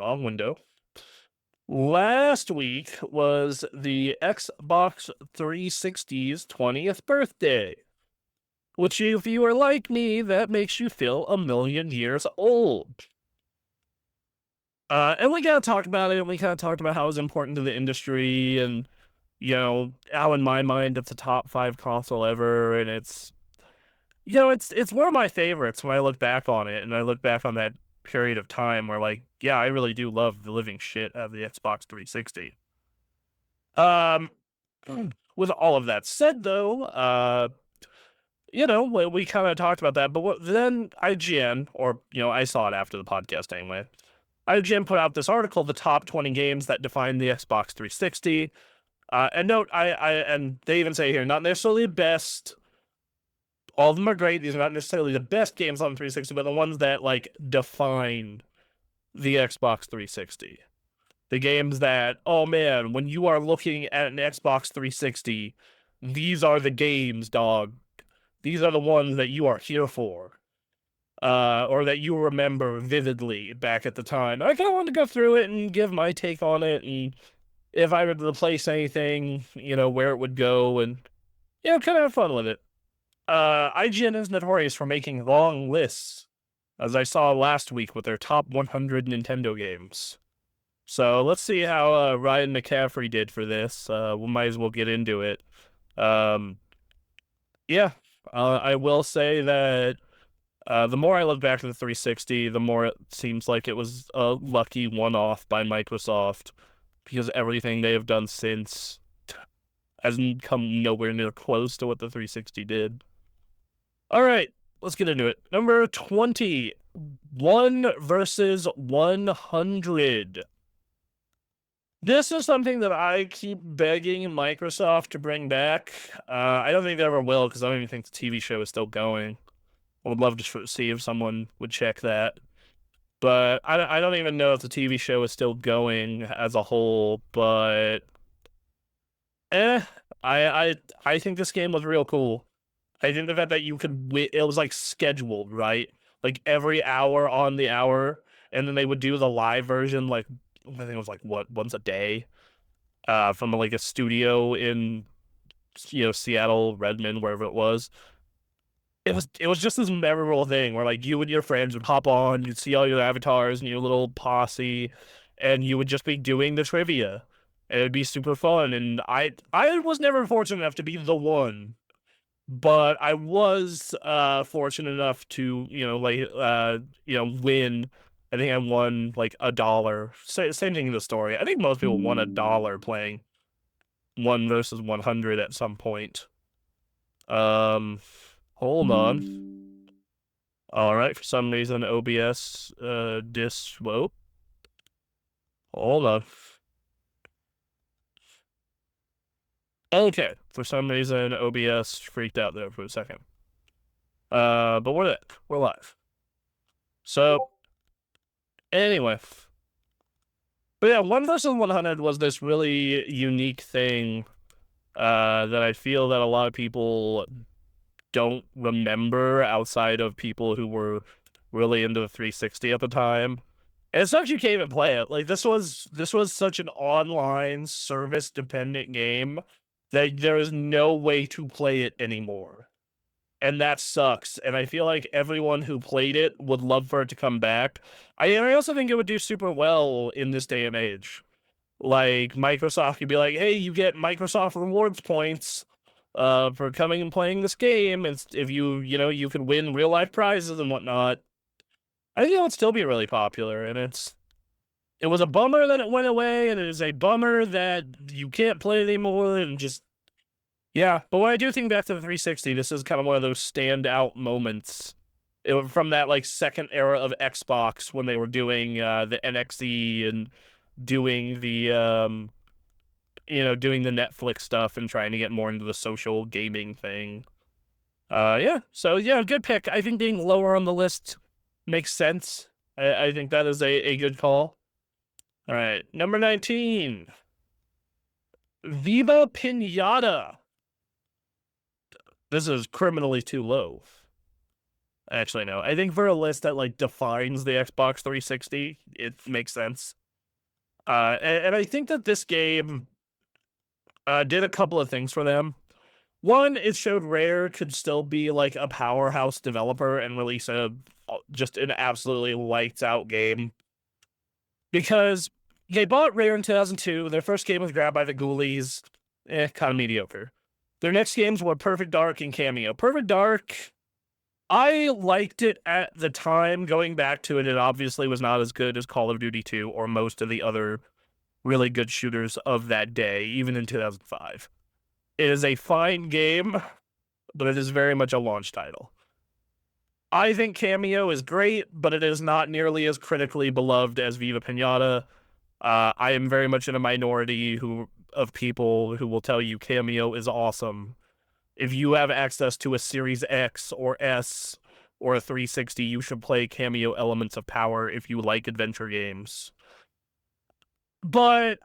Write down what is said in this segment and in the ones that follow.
wrong window. Last week was the Xbox 360's 20th birthday, which, if you are like me, that makes you feel a million years old. And we kind of talked about it, and we kind of talked about how it was important to the industry, and, how in my mind it's a top 5 console ever, and it's one of my favorites when I look back on it, and I look back on that period of time where, like, yeah, I really do love the living shit out of the Xbox 360. Um, with all of that said, though, we kind of talked about that, but then IGN, or, I saw it after the podcast anyway. IGN put out this article, the top 20 games that define the Xbox 360. And note, and they even say here, not necessarily the best. All of them are great. These are not necessarily the best games on 360, but the ones that, like, define the Xbox 360. The games that, oh man, when you are looking at an Xbox 360, these are the games, dog. These are the ones that you are here for. Or that you remember vividly back at the time. I kind of want to go through it and give my take on it, and if I were to replace anything, where it would go, and, kind of have fun with it. IGN is notorious for making long lists, as I saw last week with their top 100 Nintendo games. So let's see how Ryan McCaffrey did for this. We might as well get into it. I will say that the more I look back at the 360, the more it seems like it was a lucky one-off by Microsoft, because everything they have done since hasn't come nowhere near close to what the 360 did. All right, let's get into it. Number 20, 1 versus 100. This is something that I keep begging Microsoft to bring back. I don't think they ever will, because I don't even think the TV show is still going. I would love to see if someone would check that. But I don't even know if the TV show is still going as a whole, but I think this game was real cool. I think the fact that you could it was like scheduled, right? Like every hour on the hour, and then they would do the live version, like, I think it was like, once a day, from like a studio in, Seattle, Redmond, wherever it was. It was just this memorable thing where, like, you and your friends would hop on, you'd see all your avatars and your little posse, and you would just be doing the trivia. And it'd be super fun. And I was never fortunate enough to be the one, but I was fortunate enough to, win. I think I won like $1. Same thing in the story. I think most people won $1 playing 1 versus 100 at some point. Hold on. All right, for some reason OBS whoa. Hold on. Okay, for some reason OBS freaked out there for a second. But we're live. So anyway, but yeah, 1 versus 100 was this really unique thing that I feel that a lot of people don't remember outside of people who were really into the 360 at the time. And it's not you can't even play it. Like, this was such an online service dependent game that there is no way to play it anymore. And that sucks. And I feel like everyone who played it would love for it to come back. I also think it would do super well in this day and age. Like, Microsoft could be like, hey, you get Microsoft rewards points for coming and playing this game. And if you can win real life prizes and whatnot. I think it would still be really popular. And it was a bummer that it went away, and it is a bummer that you can't play it anymore, and just, yeah. But when I do think back to the 360, this is kind of one of those standout moments from that, like, second era of Xbox, when they were doing the NXE and doing the doing the Netflix stuff and trying to get more into the social gaming thing. So yeah, good pick. I think being lower on the list makes sense. I think that is a good call. All right, number 19. Viva Pinata. This is criminally too low. Actually, no. I think for a list that like defines the Xbox 360, it makes sense. And I think that this game did a couple of things for them. One, it showed Rare could still be like a powerhouse developer and release just an absolutely lights out game. Because they bought Rare in 2002. Their first game was grabbed by the Ghoulies. Kind of mediocre. Their next games were Perfect Dark and Cameo. Perfect Dark, I liked it at the time. Going back to it, it obviously was not as good as Call of Duty 2 or most of the other really good shooters of that day, even in 2005. It is a fine game, but it is very much a launch title. I think Cameo is great, but it is not nearly as critically beloved as Viva Pinata. I am very much in a minority of people who will tell you Cameo is awesome. If you have access to a Series X or S or a 360, you should play Cameo Elements of Power if you like adventure games. But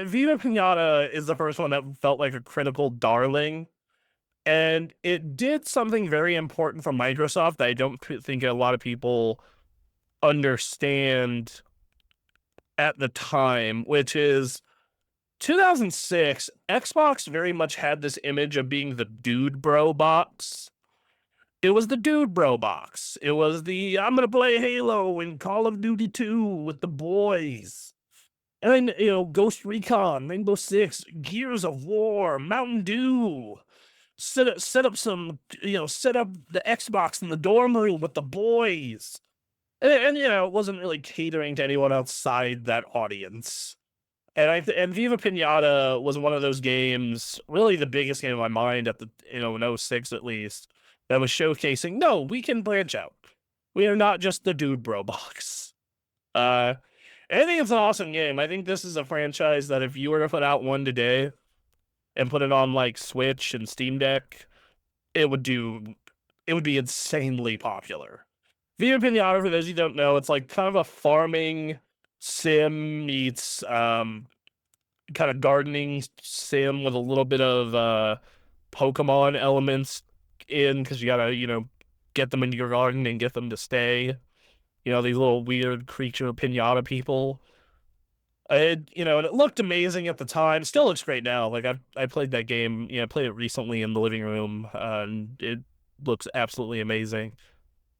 Viva Pinata is the first one that felt like a critical darling. And it did something very important for Microsoft that I don't think a lot of people understand at the time, which is 2006, Xbox very much had this image of being the dude bro box. It was the dude bro box. It was the I'm gonna play Halo and Call of Duty 2 with the boys. And then, Ghost Recon, Rainbow Six, Gears of War, Mountain Dew. Set up set up the Xbox in the dorm room with the boys. And it wasn't really catering to anyone outside that audience. And Viva Pinata was one of those games, really the biggest game in my mind at the in 06 at least, that was showcasing, no, we can branch out. We are not just the dude bro box. I think it's an awesome game. I think this is a franchise that if you were to put out one today and put it on like Switch and Steam Deck, it would be insanely popular. Viva Pinata, for those of you who don't know, it's like kind of a farming sim meets kind of gardening sim with a little bit of Pokemon elements in, because you gotta get them into your garden and get them to stay. These little weird creature pinata people. And it looked amazing at the time. Still looks great now. Like I played that game. I played it recently in the living room, and it looks absolutely amazing.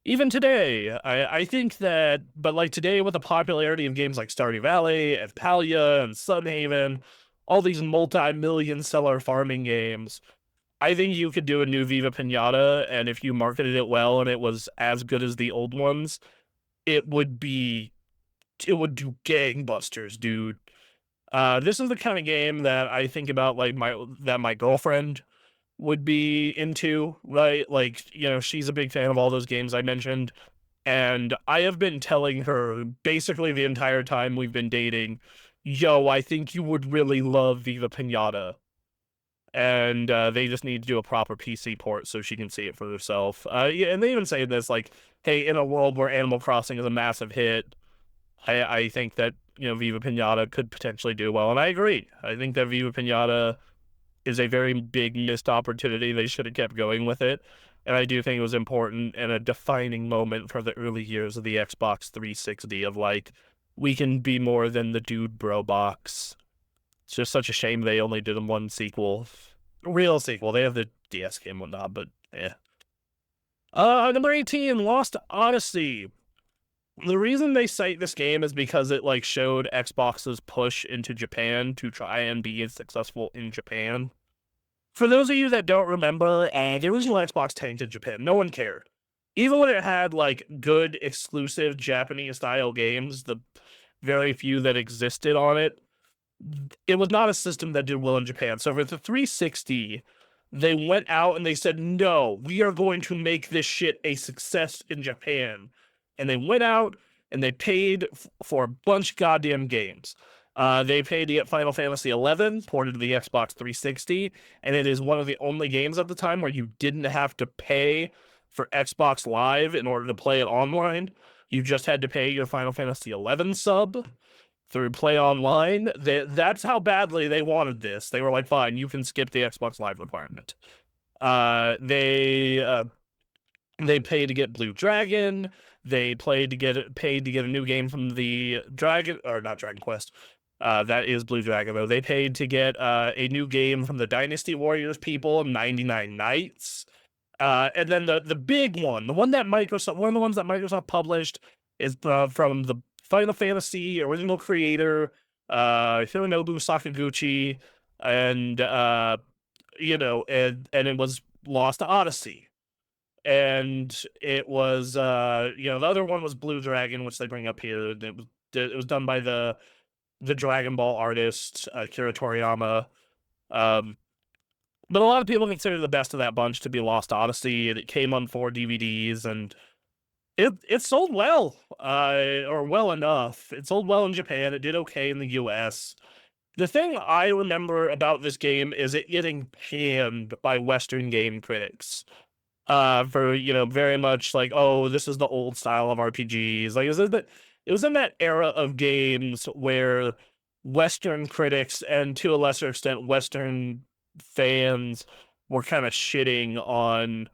Even today, I think that, but like today with the popularity of games like Stardew Valley and Palia and Sunhaven, all these multi-million seller farming games, I think you could do a new Viva Pinata, and if you marketed it well and it was as good as the old ones, it would do gangbusters, dude. This is the kind of game that I think about, like my girlfriend would be into, right? Like, she's a big fan of all those games I mentioned. And I have been telling her basically the entire time we've been dating, yo, I think you would really love Viva Pinata. And they just need to do a proper PC port so she can see it for herself. Yeah, and they even say this, like, hey, in a world where Animal Crossing is a massive hit, I think that, Viva Pinata could potentially do well. And I agree. I think that Viva Pinata is a very big missed opportunity. They should have kept going with it. And I do think it was important and a defining moment for the early years of the Xbox 360 of like, we can be more than the dude bro box. It's just such a shame they only did one sequel. Real sequel. They have the DS game and whatnot, but yeah. Number 18, Lost Odyssey. The reason they cite this game is because it like showed Xbox's push into Japan to try and be successful in Japan. For those of you that don't remember, the original Xbox tanked in Japan. No one cared. Even when it had like good exclusive Japanese style games, the very few that existed on it, it was not a system that did well in Japan. So for the 360, they went out and they said, no, we are going to make this shit a success in Japan. And they went out and they paid for a bunch of goddamn games. They paid to get Final Fantasy XI ported to the Xbox 360, and it is one of the only games at the time where you didn't have to pay for Xbox Live in order to play it online. You just had to pay your Final Fantasy XI sub through Play Online. That's how badly they wanted this. They were like, fine, you can skip the Xbox Live requirement. They paid to get Blue Dragon. They paid to get a new game from the Dragon, or not Dragon Quest. That is Blue Dragon though. They paid to get a new game from the Dynasty Warriors people, 99 Nights. And then the big one, one of the ones that Microsoft published, is from the Final Fantasy original creator, Hironobu Sakaguchi, and and it was Lost Odyssey. And it was the other one was Blue Dragon, which they bring up here. It was done by the Dragon Ball artist Akira Toriyama. But a lot of people consider the best of that bunch to be Lost Odyssey. It came on 4 DVDs, and it sold well, or well enough. It sold well in Japan. It did okay in the US. The thing I remember about this game is it getting panned by Western game critics. For very much like, oh, this is the old style of RPGs. Like, it was in that era of games where Western critics and to a lesser extent Western fans were kind of shitting on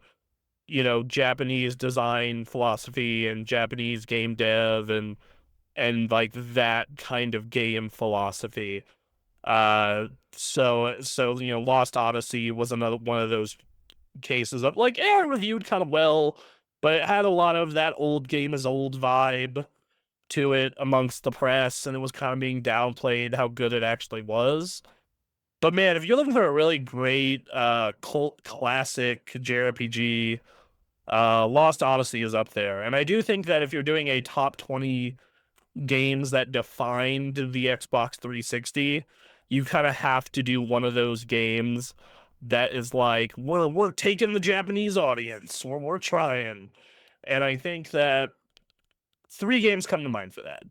Japanese design philosophy and Japanese game dev and like that kind of game philosophy. So Lost Odyssey was another one of those cases of like, reviewed kind of well, but it had a lot of that old game is old vibe to it amongst the press, and it was kind of being downplayed how good it actually was. But man, if you're looking for a really great cult classic JRPG, Lost Odyssey is up there. And I do think that if you're doing a top 20 games that defined the Xbox 360, you kind of have to do one of those games that is like, we're taking the Japanese audience, we're trying. And I think that 3 games come to mind for that.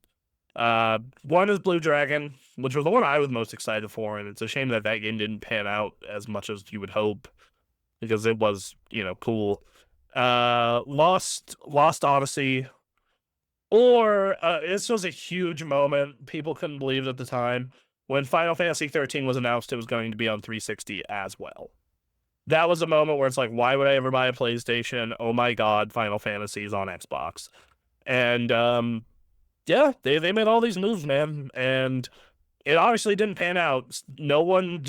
One is Blue Dragon, which was the one I was most excited for, and it's a shame that game didn't pan out as much as you would hope, because it was, cool. Lost Odyssey, or this was a huge moment. People couldn't believe it at the time. When Final Fantasy 13 was announced, it was going to be on 360 as well. That was a moment where it's like, why would I ever buy a PlayStation? Oh my god, Final Fantasy is on Xbox. And yeah, they made all these moves, man, and it obviously didn't pan out. No one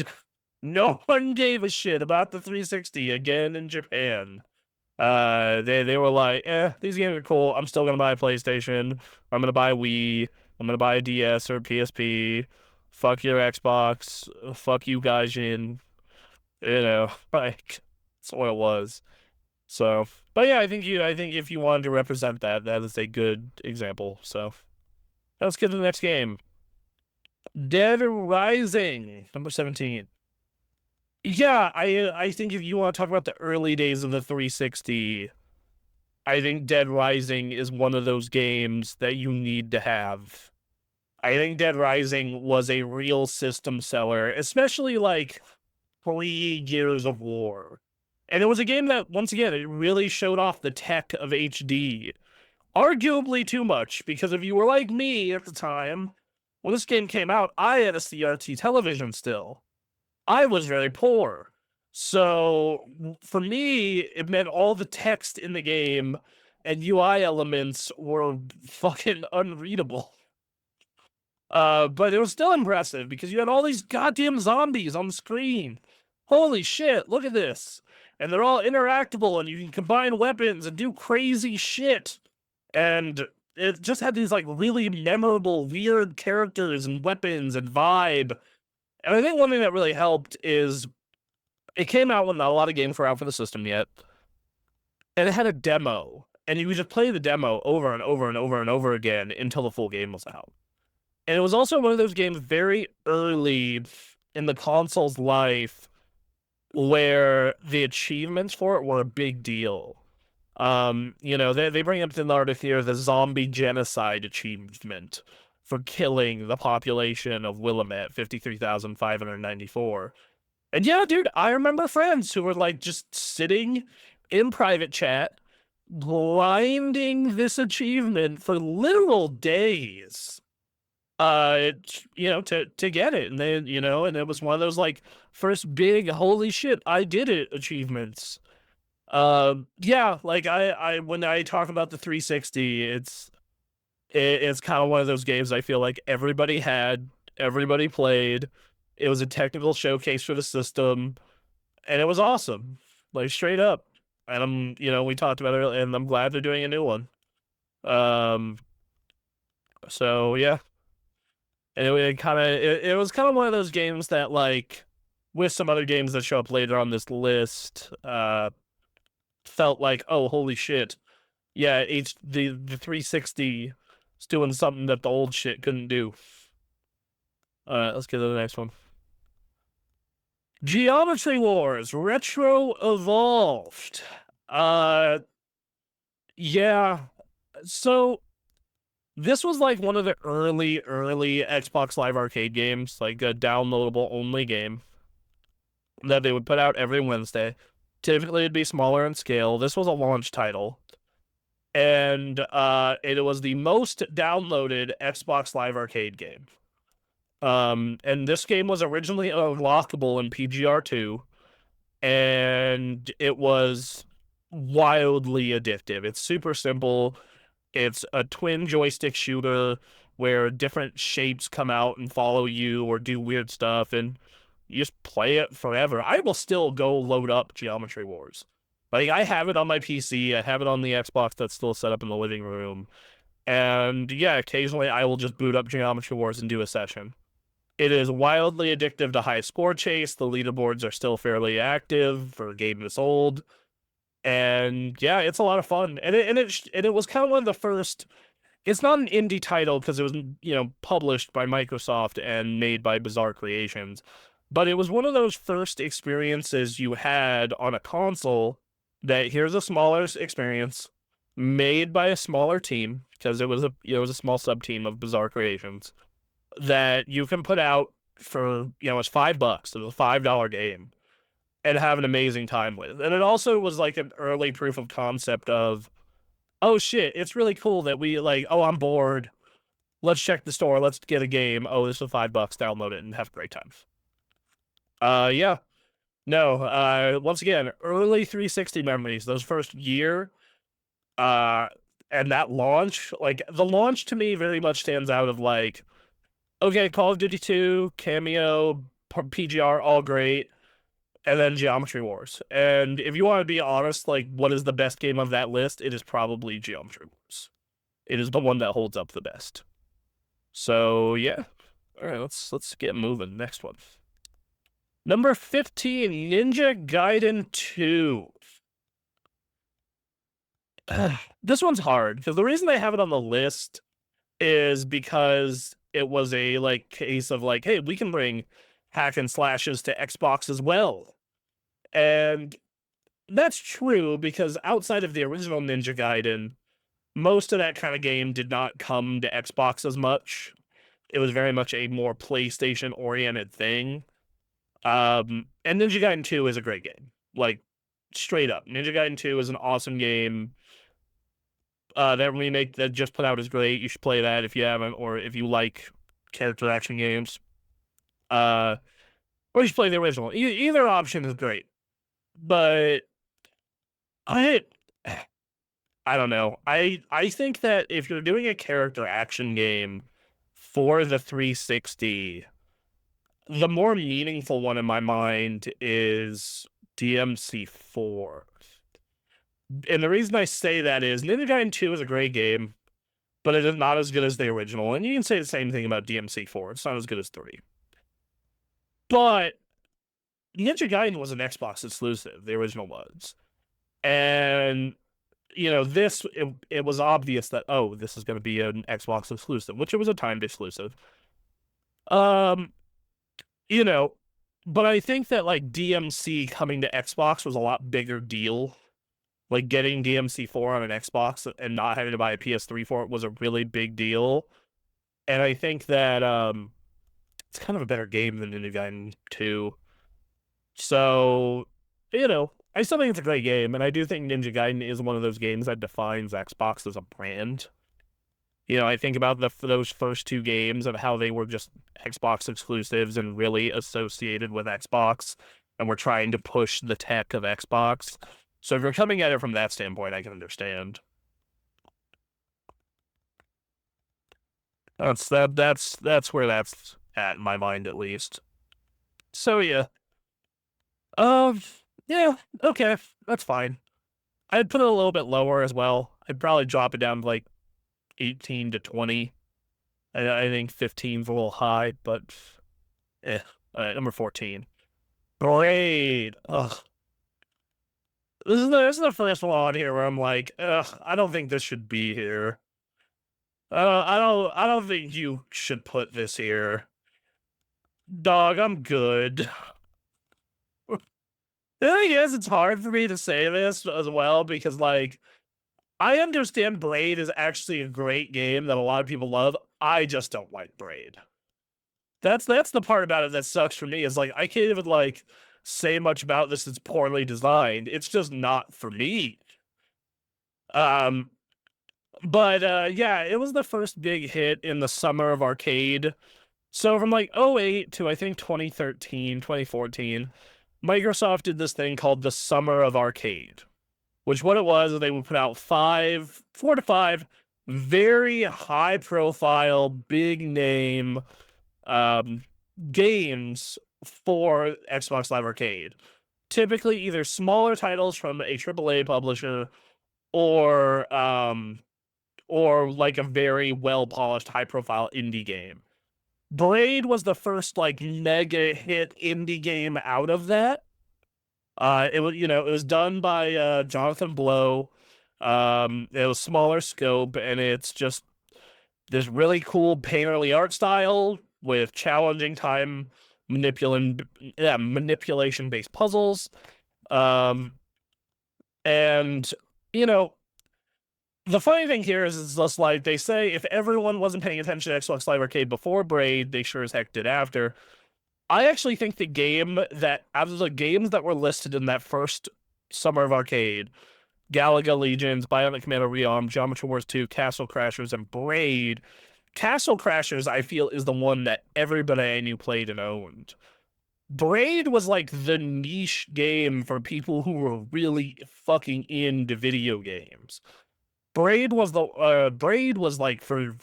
gave a shit about the 360 again in Japan. They were like, these games are cool. I'm still gonna buy a PlayStation. I'm gonna buy a Wii. I'm gonna buy a DS or a PSP. Fuck your Xbox. Fuck you, Gaijin. Like, that's what it was. So, but yeah, I think if you wanted to represent that is a good example. So, let's get to the next game. Dead Rising, number 17. Yeah, I think if you want to talk about the early days of the 360, I think Dead Rising is one of those games that you need to have. I think Dead Rising was a real system seller, especially like pre-Gears of War. And it was a game that, once again, it really showed off the tech of HD. Arguably too much, because if you were like me at the time, when this game came out, I had a CRT television still. I was very poor. So, for me, it meant all the text in the game and UI elements were fucking unreadable. But it was still impressive because you had all these goddamn zombies on the screen. Holy shit, look at this. And they're all interactable, and you can combine weapons and do crazy shit. And it just had these like really memorable, weird characters and weapons and vibe. And I think one thing that really helped is it came out when not a lot of games were out for the system yet. And it had a demo. And you could just play the demo over and over and over and over again until the full game was out. And it was also one of those games very early in the console's life where the achievements for it were a big deal. They bring up the narrative here the zombie genocide achievement for killing the population of Willamette, 53,594. And yeah, dude, I remember friends who were like just sitting in private chat, grinding this achievement for literal days. To get it. And they, and it was one of those like first big holy shit, I did it achievements. Yeah, like I when I talk about the 360, it's kind of one of those games I feel like everybody had, everybody played. It was a technical showcase for the system, and it was awesome, like straight up. And we talked about it, and I'm glad they're doing a new one. Um, so yeah, and it was kind of one of those games that like with some other games that show up later on this list, felt like, oh, holy shit. Yeah, the 360 is doing something that the old shit couldn't do. All right, let's get to the next one. Geometry Wars Retro Evolved. Uh, yeah. So this was like one of the early Xbox Live Arcade games, like a downloadable only game that they would put out every Wednesday. Typically, it'd be smaller in scale. This was a launch title, and it was the most downloaded Xbox Live Arcade game. And this game was originally unlockable in PGR2, and it was wildly addictive. It's super simple. It's a twin joystick shooter where different shapes come out and follow you or do weird stuff, and you just play it forever. I will still go load up Geometry Wars. Like, I have it on my PC, I have it on the Xbox that's still set up in the living room, and yeah, occasionally I will just boot up Geometry Wars and do a session. It is wildly addictive to high score chase. The leaderboards are still fairly active for a game this old. And yeah, it's a lot of fun. And it was kind of one of the first. It's not an indie title because it was published by Microsoft and made by Bizarre Creations, but it was one of those first experiences you had on a console that here's a smaller experience made by a smaller team because it was a small sub team of Bizarre Creations that you can put out for it's $5. It was a $5 game and have an amazing time with. And it also was like an early proof of concept of, oh shit, it's really cool that we like, oh, I'm bored. Let's check the store. Let's get a game. Oh, this is $5. Download it and have a great time. Yeah. No, once again, early 360 memories, those first year, and that launch, like the launch to me very much stands out of like, okay, Call of Duty 2, Cameo, PGR, all great, and then Geometry Wars. And if you want to be honest, like, what is the best game of that list? It is probably Geometry Wars. It is the one that holds up the best. So, yeah. All right, let's get moving. Next one. Number 15, Ninja Gaiden 2. This one's hard, because the reason I have it on the list is because it was a like case of like, hey, we can bring hack and slashes to Xbox as well. And that's true because outside of the original Ninja Gaiden, most of that kind of game did not come to Xbox as much. It was very much a more PlayStation oriented thing. And Ninja Gaiden 2 is a great game. Like, straight up. Ninja Gaiden 2 is an awesome game. That remake that just put out is great. You should play that if you haven't, or if you like character action games. Or you should play the original. Either option is great. But I don't know. I think that if you're doing a character action game for the 360, the more meaningful one in my mind is DMC4. And the reason I say that is Ninja Gaiden 2 is a great game, but it is not as good as the original. And you can say the same thing about DMC4. It's not as good as 3. But Ninja Gaiden was an Xbox exclusive. The original was. And, this, it was obvious that, oh, this is going to be an Xbox exclusive, which it was a timed exclusive. But I think that, like, DMC coming to Xbox was a lot bigger deal. Like, getting DMC4 on an Xbox and not having to buy a PS3 for it was a really big deal. And I think that it's kind of a better game than Ninja Gaiden 2. So, I still think it's a great game, and I do think Ninja Gaiden is one of those games that defines Xbox as a brand. I think about those first two games of how they were just Xbox exclusives and really associated with Xbox, and were trying to push the tech of Xbox. So if you're coming at it from that standpoint, I can understand. That's where that's at in my mind, at least. So yeah. Um yeah, okay, that's fine. I'd put it a little bit lower as well. I'd probably drop it down to like 18 to 20. I think 15's a little high, but eh. Number 14. Blade. Ugh. This is the first one on here where I'm like, ugh, I don't think this should be here. I don't think you should put this here. Dog, I'm good. The thing is, it's hard for me to say this as well because, like, I understand Blade is actually a great game that a lot of people love. I just don't like Blade. That's the part about it that sucks for me is like I can't even like say much about this. It's poorly designed. It's just not for me. Um, but yeah, it was the first big hit in the summer of arcade. So from like '08 to I think 2013, 2014, Microsoft did this thing called the Summer of Arcade, which what it was is they would put out 4 to 5 very high profile, big name games for Xbox Live Arcade. Typically either smaller titles from a AAA publisher or like a very well polished, high profile indie game. Blade was the first like mega hit indie game out of that. It was done by Jonathan Blow. It was smaller scope, and it's just this really cool painterly art style with challenging time manipulation based puzzles. And you know, the funny thing here is it's just like they say if everyone wasn't paying attention to Xbox Live Arcade before Braid, they sure as heck did after. I actually think the game that out of the games that were listed in that first Summer of Arcade, Galaga Legions, Bionic Commando Rearmed, Geometry Wars 2, Castle Crashers, and Braid, Castle Crashers, I feel, is the one that everybody I knew played and owned. Braid was like the niche game for people who were really fucking into video games. Braid was like for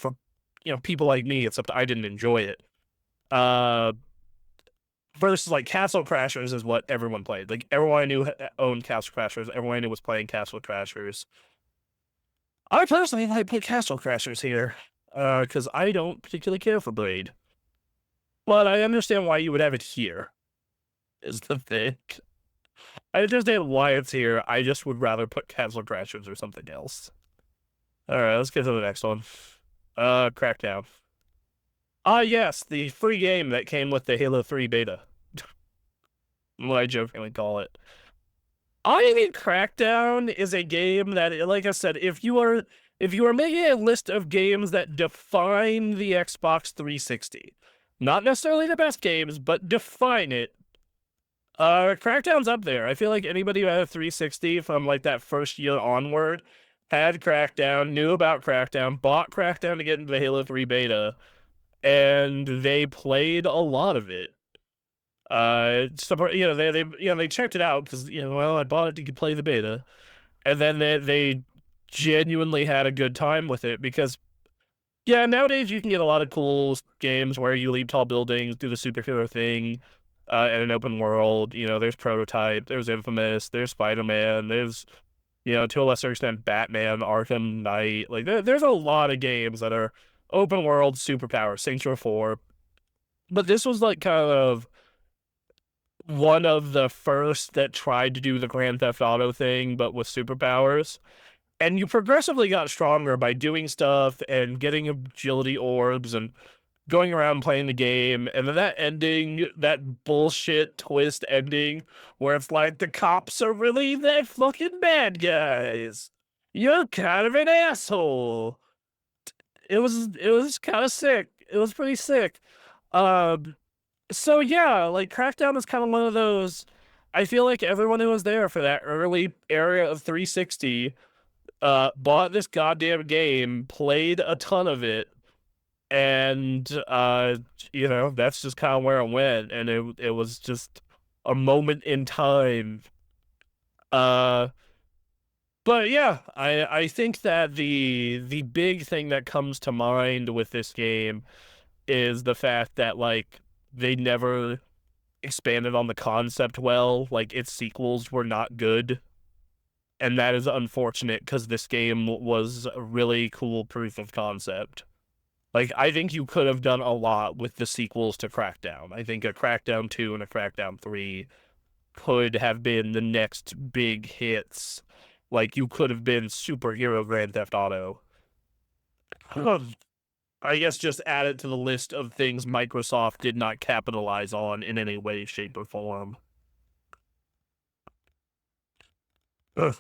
people like me, except I didn't enjoy it. Versus like Castle Crashers is what everyone played. Like everyone I knew owned Castle Crashers. Everyone I knew was playing Castle Crashers. I personally like put Castle Crashers here because I don't particularly care for Blade. But I understand why you would have it here. Is the thing. I understand why it's here. I just would rather put Castle Crashers or something else. All right, let's get to the next one. Crackdown. Ah, yes, the free game that came with the Halo 3 beta. What I jokingly call it. I mean, Crackdown is a game that, like I said, if you are making a list of games that define the Xbox 360, not necessarily the best games, but define it, Crackdown's up there. I feel like anybody who had a 360 from like that first year onward had Crackdown, knew about Crackdown, bought Crackdown to get into the Halo 3 beta, and they played a lot of it. They checked it out because well, I bought it to play the beta, and then they genuinely had a good time with it because nowadays you can get a lot of cool games where you leap tall buildings, do the superhero thing, in an open world. There's Prototype, there's Infamous, there's Spider-Man, there's to a lesser extent Batman, Arkham Knight. Like there's a lot of games that are open world superpower, Saints Row 4, but this was like kind of one of the first that tried to do the Grand Theft Auto thing, but with superpowers. And you progressively got stronger by doing stuff and getting agility orbs and going around playing the game. And then that ending, that bullshit twist ending, where it's like the cops are really the fucking bad guys. You're kind of an asshole. It was kind of sick. It was pretty sick. So yeah, like Crackdown is kind of one of those. I feel like everyone who was there for that early era of 360 bought this goddamn game, played a ton of it, and that's just kind of where it went, and it was just a moment in time. But yeah, I think that the big thing that comes to mind with this game is the fact that like they never expanded on the concept well. Like its sequels were not good, and that is unfortunate because this game was a really cool proof of concept. Like I think you could have done a lot with the sequels to Crackdown. I think a Crackdown 2 and a Crackdown 3 could have been the next big hits. Like you could have been superhero Grand Theft Auto. I guess just add it to the list of things Microsoft did not capitalize on in any way, shape, or form. Ugh.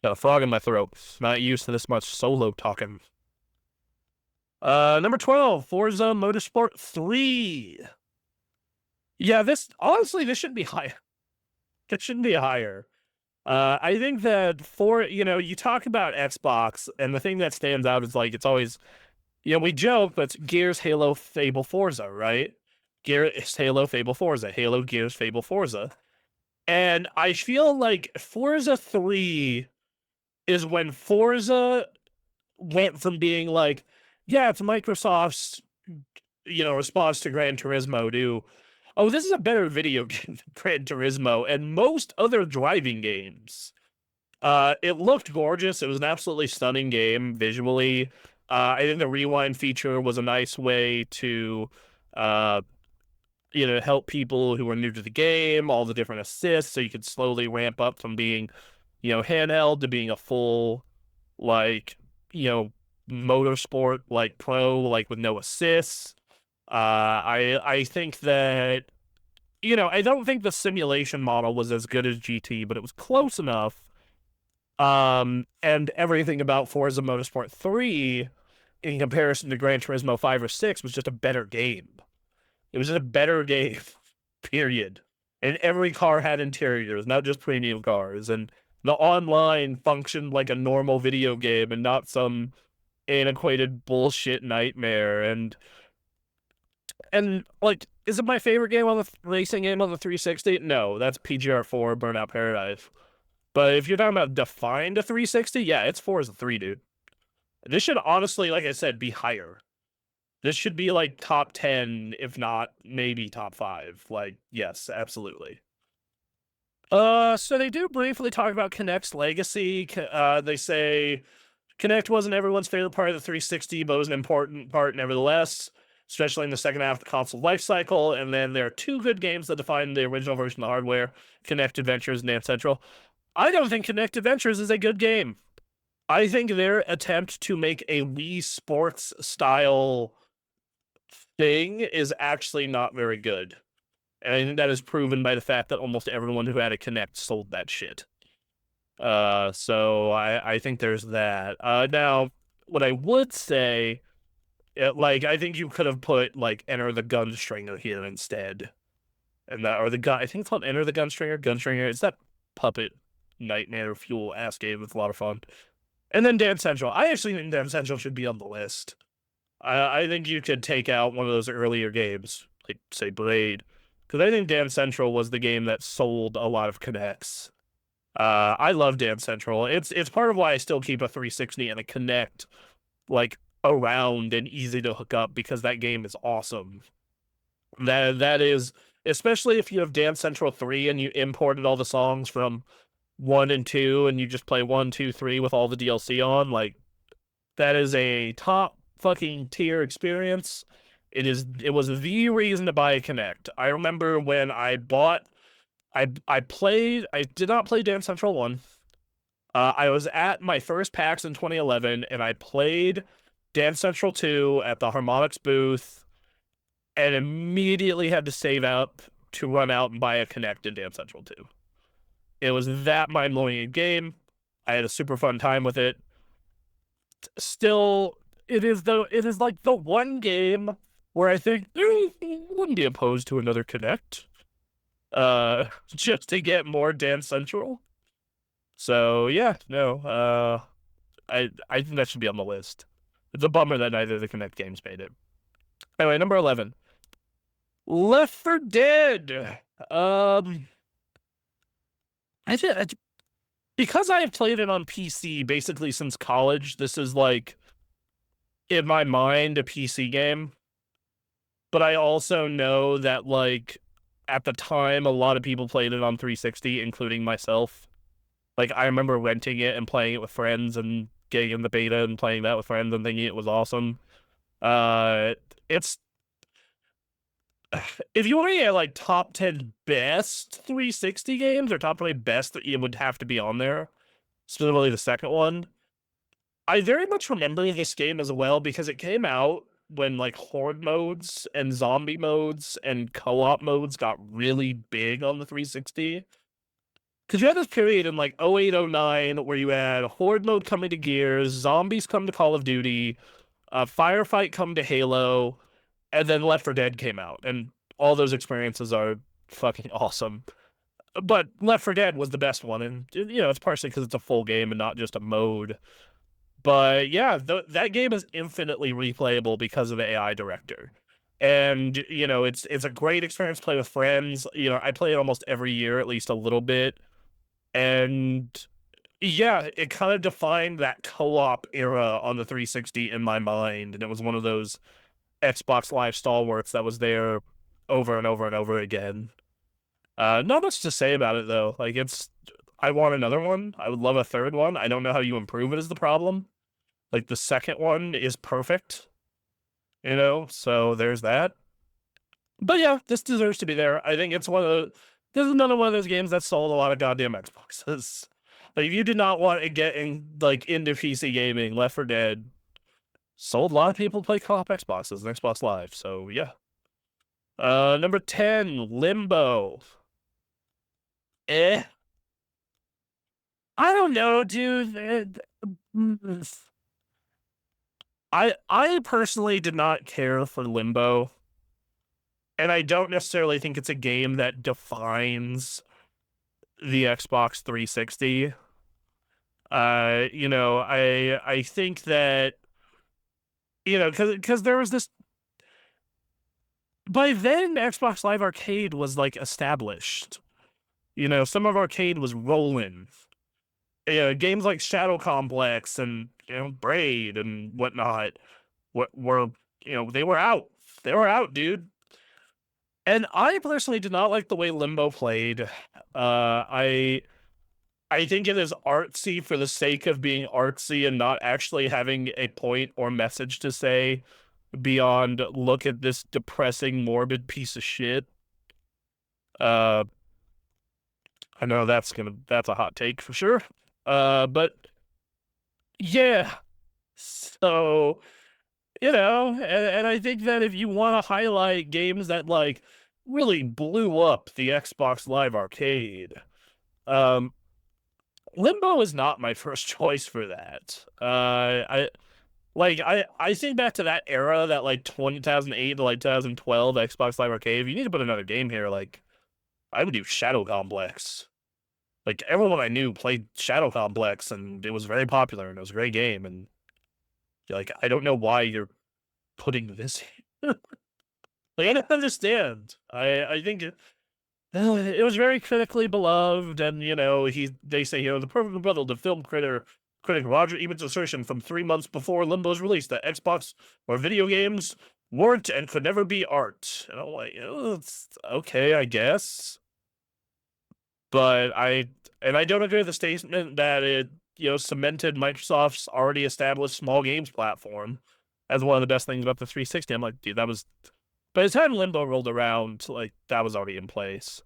Got a frog in my throat. Not used to this much solo talking. Number 12, Forza Motorsport 3. Yeah, this honestly, this should be higher. It shouldn't be higher. I think that you talk about Xbox, and the thing that stands out is like it's always, we joke, but it's Gears, Halo, Fable, Forza, right? Gears, Halo, Fable, Forza, Halo, Gears, Fable, Forza. And I feel like Forza 3 is when Forza went from being like, yeah, it's Microsoft's, response to Gran Turismo to, oh, this is a better video game than Gran Turismo and most other driving games. It looked gorgeous. It was an absolutely stunning game visually. I think the rewind feature was a nice way to, uh, help people who are new to the game, all the different assists, so you could slowly ramp up from being, handheld to being a full, like, motorsport, like pro, like with no assists. I think that, I don't think the simulation model was as good as GT, but it was close enough. And everything about Forza Motorsport 3 in comparison to Gran Turismo 5 or 6 was just a better game. It was just a better game, period. And every car had interiors, not just premium cars. And the online functioned like a normal video game and not some antiquated bullshit nightmare. And like, is it my favorite game on the racing game on the 360? No, that's PGR4 Burnout Paradise. But if you're talking about defined a 360, yeah, it's Forza 3, dude. This should honestly, like I said, be higher. This should be like top 10, if not maybe top 5. Like, yes, absolutely. So they do briefly talk about Kinect's legacy. They say Kinect wasn't everyone's favorite part of the 360, but it was an important part nevertheless, especially in the second half of the console lifecycle. And then there are two good games that define the original version of the hardware, Kinect Adventures and Dance Central. I don't think Kinect Adventures is a good game. I think their attempt to make a Wii Sports style thing is actually not very good. And I think that is proven by the fact that almost everyone who had a Kinect sold that shit. So I think there's that. Now, what I would say, I think you could have put, like, Enter the Gunstringer here instead. And that, or the gun, I think it's called Enter the Gunstringer. It's that puppet nightmare fuel ass game. It's a lot of fun. And then Dance Central. I actually think Dance Central should be on the list. I think you could take out one of those earlier games, like, say, Blade. Because I think Dance Central was the game that sold a lot of Kinects. I love Dance Central. It's part of why I still keep a 360 and a Kinect, like, around and easy to hook up, because that game is awesome. That is, especially if you have Dance Central 3 and you imported all the songs from 1 and 2 and you just play 1, 2, 3 with all the DLC on, like, that is a top fucking tier experience. It was the reason to buy a Kinect. I remember when I bought, I did not play Dance Central 1. I was at my first PAX in 2011 and I played Dance Central 2 at the Harmonix booth and immediately had to save up to run out and buy a Kinect in Dance Central 2. It was that mind-blowing game. I had a super fun time with it. Still, it is like the one game where I think wouldn't be opposed to another Kinect. Just to get more Dance Central. So yeah, no, I think that should be on the list. It's a bummer that neither of the Kinect games made it. Anyway, number 11, Left 4 Dead. I because I have played it on PC basically since college, this is like, in my mind, a PC game. But I also know that, like, at the time, a lot of people played it on 360, including myself. Like, I remember renting it and playing it with friends and getting in the beta and playing that with friends and thinking it was awesome. It's if you want to get like top 10 best 360 games or top 20 best, it would have to be on there. Specifically the second one. I very much remember this game as well because it came out when like horde modes and zombie modes and co-op modes got really big on the 360. Because you had this period in like 08, 09 where you had horde mode coming to Gears, zombies come to Call of Duty, Firefight come to Halo, and then Left 4 Dead came out. And all those experiences are fucking awesome. But Left 4 Dead was the best one, and you know, it's partially because it's a full game and not just a mode. But yeah, that game is infinitely replayable because of the AI director. And you know, it's a great experience to play with friends. You know, I play it almost every year, at least a little bit. And yeah, it kind of defined that co-op era on the 360 in my mind, and it was one of those Xbox Live stalwarts that was there over and over and over again. Not much to say about it though. Like I want another one. I would love a third one. I don't know how you improve it is the problem. Like the second one is perfect, you know. So there's that. But yeah, this deserves to be there. I think it's one of the. This is another one of those games that sold a lot of goddamn Xboxes. Like if you did not want to get into PC gaming, Left 4 Dead sold a lot of people to play co-op Xboxes and Xbox Live. So yeah. Number 10, Limbo. I don't know, dude. I personally did not care for Limbo, and I don't necessarily think it's a game that defines the Xbox 360. You know, I think that, you know, because there was this. By then, Xbox Live Arcade was like established. You know, some of Arcade was rolling. You know, games like Shadow Complex and, you know, Braid and whatnot were, you know, they were out. They were out, dude. And I personally did not like the way Limbo played. I think it is artsy for the sake of being artsy and not actually having a point or message to say beyond look at this depressing, morbid piece of shit. I know that's a hot take for sure. But yeah. So, you know, and I think that if you want to highlight games that like really blew up the Xbox Live Arcade, Limbo is not my first choice for that. I think back to that era, that like 2008 to like 2012 Xbox Live Arcade. If you need to put another game here, like I would do Shadow Complex. Like everyone I knew played Shadow Complex, and it was very popular, and it was a great game. And like, I don't know why you're putting this. Like, I don't understand. I think it was very critically beloved, and you know, they say, you know, the perfect rebuttal to film critic Roger Ebert's assertion from 3 months before Limbo's release that Xbox or video games weren't and could never be art. And I'm like, oh, it's okay, I guess. But I don't agree with the statement that it, you know, cemented Microsoft's already established small games platform as one of the best things about the 360. I'm like, dude, that was, by the time Limbo rolled around, like that was already in place.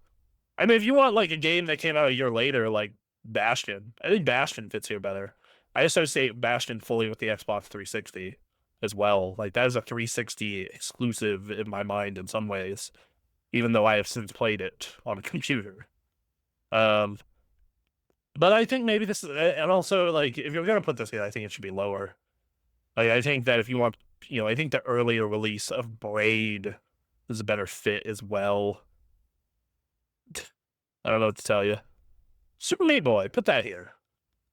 I mean, if you want like a game that came out a year later, like Bastion, I think Bastion fits here better. I associate Bastion fully with the Xbox 360 as well. Like that is a 360 exclusive in my mind in some ways, even though I have since played it on a computer. But I think maybe this is, and also like if you're gonna put this here, I think it should be lower. Like I think that if you want, you know, I think the earlier release of Braid is a better fit as well. I don't know what to tell you. Super Meat Boy, put that here.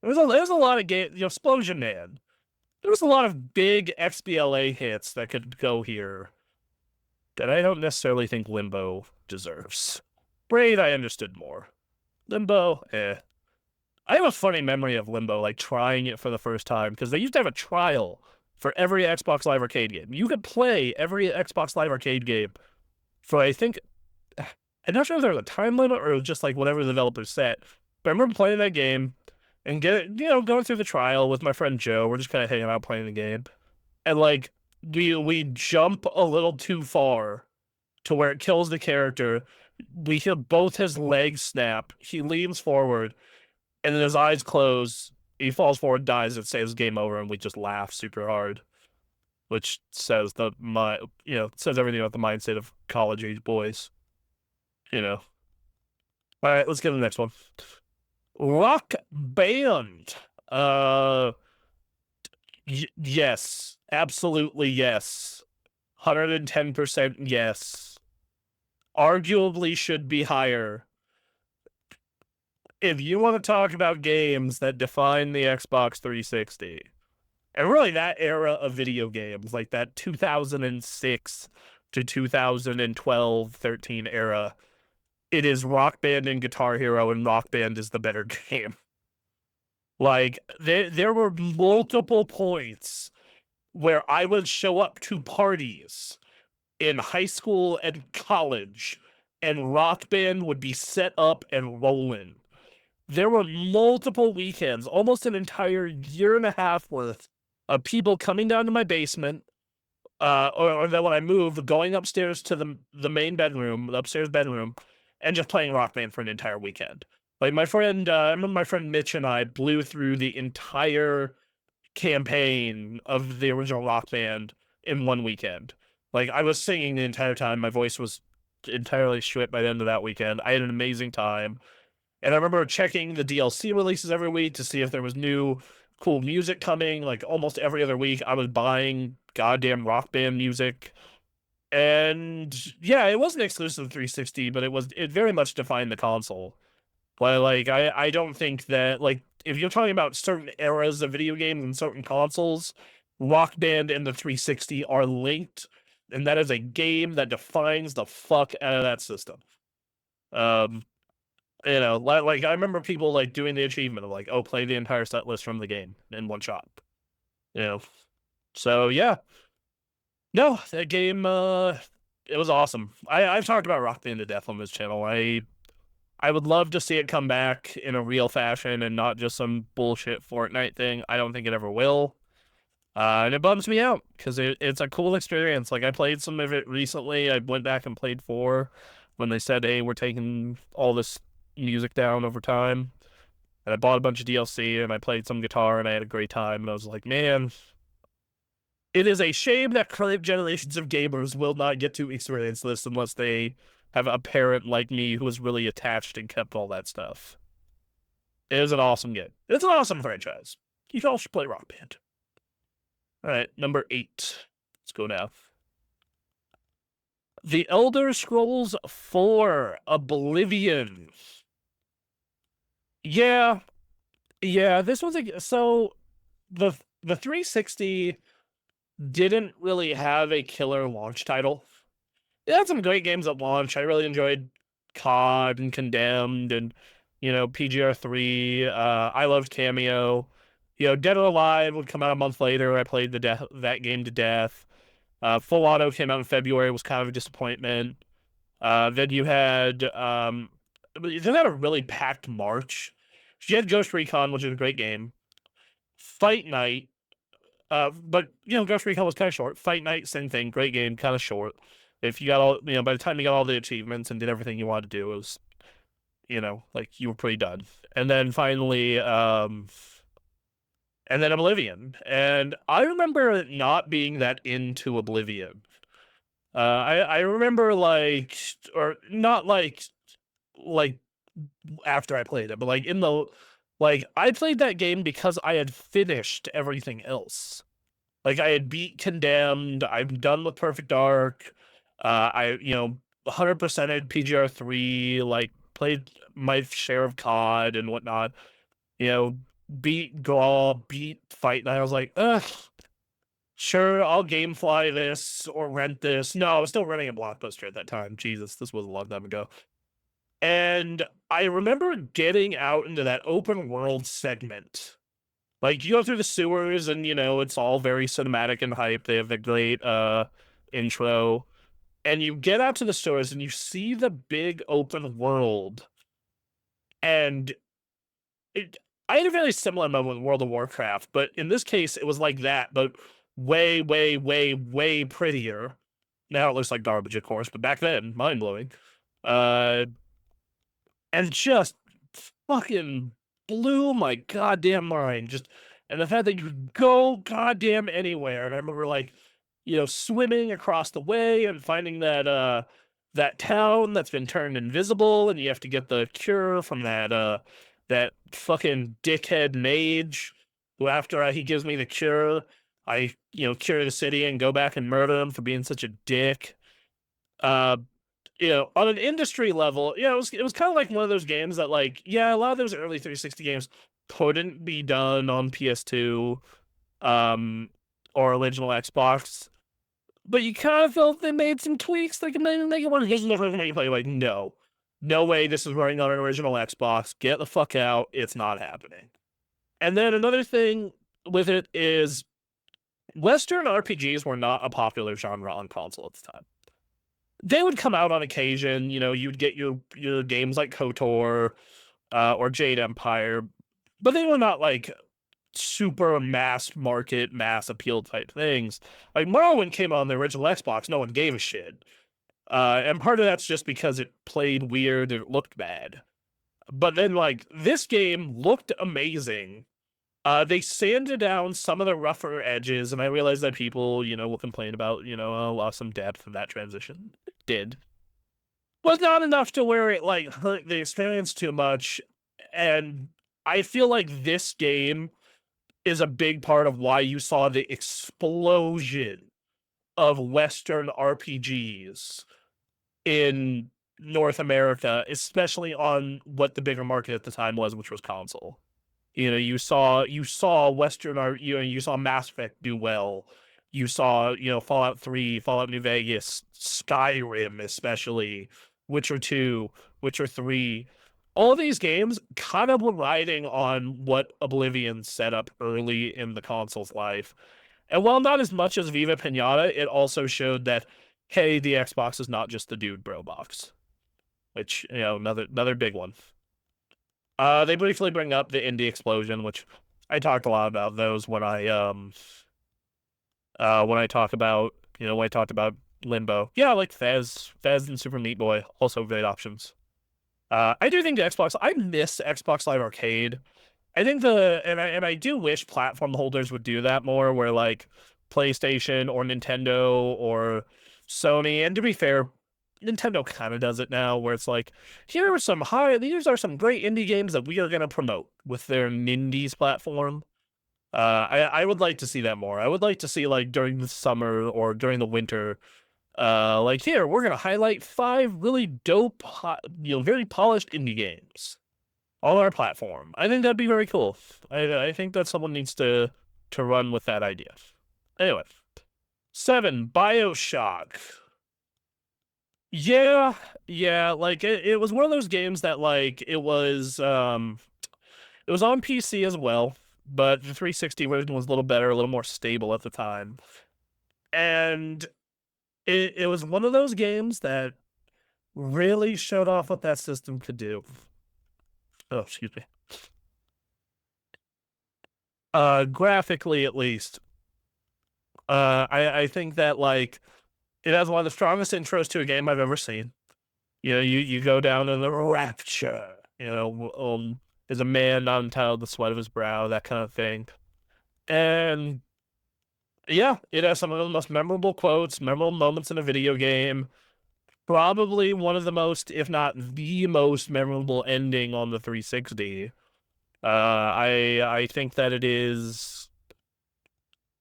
There's a lot of game, you know, Explosion Man. There was a lot of big XBLA hits that could go here that I don't necessarily think Limbo deserves. Braid, I understood more. Limbo, eh. I have a funny memory of Limbo, like trying it for the first time, because they used to have a trial for every Xbox Live Arcade game. You could play every Xbox Live Arcade game for, I think, I'm not sure if there was a time limit or it was just like whatever the developers set. But I remember playing that game and going through the trial with my friend Joe. We're just kind of hanging out playing the game, and like we jump a little too far to where it kills the character. We hear both his legs snap. He leans forward, and then his eyes close. He falls forward, dies, and says game over, and we just laugh super hard, which says says everything about the mindset of college age boys. You know. All right, let's get to the next one. Rock Band. Yes, absolutely yes. 110% yes. Arguably should be higher. If you want to talk about games that define the Xbox 360, and really that era of video games, like that 2006 to 2012, 13 era, it is Rock Band and Guitar Hero, and Rock Band is the better game. Like, there were multiple points where I would show up to parties in high school and college, and Rock Band would be set up and rolling. There were multiple weekends, almost an entire year and a half worth, of people coming down to my basement, or then when I moved, going upstairs to the main bedroom, the upstairs bedroom, and just playing Rock Band for an entire weekend. Like my friend, I remember my friend Mitch and I blew through the entire campaign of the original Rock Band in one weekend. Like I was singing the entire time. My voice was entirely shit by the end of that weekend. I had an amazing time. And I remember checking the DLC releases every week to see if there was new cool music coming. Like almost every other week, I was buying goddamn Rock Band music. And yeah, it wasn't exclusive to 360, but it very much defined the console. But like I don't think that, like, if you're talking about certain eras of video games and certain consoles, Rock Band and the 360 are linked, and that is a game that defines the fuck out of that system. Like I remember people like doing the achievement of like, oh, play the entire set list from the game in one shot. So yeah. No, that game it was awesome. I've talked about Rock Band to death on this channel. I would love to see it come back in a real fashion and not just some bullshit Fortnite thing. I don't think it ever will. And it bums me out because it's a cool experience. Like I played some of it recently. I went back and played 4 when they said, hey, we're taking all this music down over time. And I bought a bunch of DLC and I played some guitar and I had a great time. And I was like, man, it is a shame that current generations of gamers will not get to experience this unless they have a parent like me who was really attached and kept all that stuff. It is an awesome game. It's an awesome franchise. You all should play Rock Band. All right, number 8. Let's go now. The Elder Scrolls 4 Oblivion. Yeah, this was so the 360 didn't really have a killer launch title. It had some great games at launch. I really enjoyed COD and Condemned and, PGR3. I loved Cameo. Dead or Alive would come out a month later. I played that game to death. Full Auto came out in February. Was kind of a disappointment. Then you had a really packed March. You had Ghost Recon, which is a great game. Fight Night. But Ghost Recon was kind of short. Fight Night, same thing. Great game, kind of short. If you got all, by the time you got all the achievements and did everything you wanted to do, it was, like you were pretty done. And then finally, and then Oblivion. And I remember not being that into Oblivion. I remember or not like after I played it, but I played that game because I had finished everything else. Like I had beat Condemned. I'm done with Perfect Dark. I 100%ed PGR3. Like played my share of COD and whatnot. Beat Gaul, beat Fight Night. I was like, ugh. Sure, I'll GameFly this or rent this. No, I was still renting a Blockbuster at that time. Jesus, this was a long time ago. And I remember getting out into that open world segment. Like, you go through the sewers, and, it's all very cinematic and hype. They have a great intro. And you get out to the sewers, and you see the big open world. And I had a very similar moment with World of Warcraft, but in this case, it was like that, but way, way, way, way prettier. Now it looks like garbage, of course, but back then, mind blowing. Uh, and just fucking blew my goddamn mind. And the fact that you could go goddamn anywhere. And I remember, like, swimming across the way and finding that town that's been turned invisible, and you have to get the cure from that fucking dickhead mage who, after he gives me the cure, I cure the city and go back and murder him for being such a dick. Uh, on an industry level, it was kind of like one of those games that, like, a lot of those early 360 games couldn't be done on PS2, or original Xbox, but you kind of felt they made some tweaks that could make it one of the play. Like, no way, this is running on an original Xbox. Get the fuck out. It's not happening. And then another thing with it is Western RPGs were not a popular genre on console at the time. They would come out on occasion. You'd get your games like KOTOR or Jade Empire, but they were not like super mass market, mass appeal type things. Like, Morrowind came out on the original Xbox, no one gave a shit. And part of that's just because it played weird and it looked bad. But then, like, this game looked amazing. They sanded down some of the rougher edges, and I realized that people, will complain about, lost some depth in that transition. It did. Was not enough to where it, like, hurt the experience too much. And I feel like this game is a big part of why you saw the explosion of Western RPGs in North America, especially on what the bigger market at the time was, which was console. You saw Western, you saw Mass Effect do well. You saw, Fallout 3, Fallout New Vegas, Skyrim, especially, Witcher 2, Witcher 3. All these games kind of were riding on what Oblivion set up early in the console's life. And while not as much as Viva Pinata, it also showed that, hey, the Xbox is not just the dude bro box. Which, another big one. They briefly bring up the indie explosion, which I talked a lot about those when I talked about Limbo. Yeah, like Fez and Super Meat Boy, also great options. I do think I miss Xbox Live Arcade. I think and I do wish platform holders would do that more, where, like, PlayStation or Nintendo or Sony, and to be fair, Nintendo kind of does it now, where it's like, these are some great indie games that we are going to promote with their Nindies platform. I would like to see that more. I would like to see, like, during the summer or during the winter, like, here, we're going to highlight 5 really dope, very polished indie games on our platform. I think that'd be very cool. I think that someone needs to run with that idea. Anyway, 7, BioShock. Yeah, like, it was one of those games that, like, it was on PC as well, but the 360 version was a little better, a little more stable at the time. And it was one of those games that really showed off what that system could do. Oh, excuse me. Graphically, at least. I think that, like, it has one of the strongest intros to a game I've ever seen. You go down in the rapture, there's a man not entitled the sweat of his brow, that kind of thing. And yeah, it has some of the most memorable quotes, memorable moments in a video game. Probably one of the most, if not the most memorable ending on the 360. I think that it is.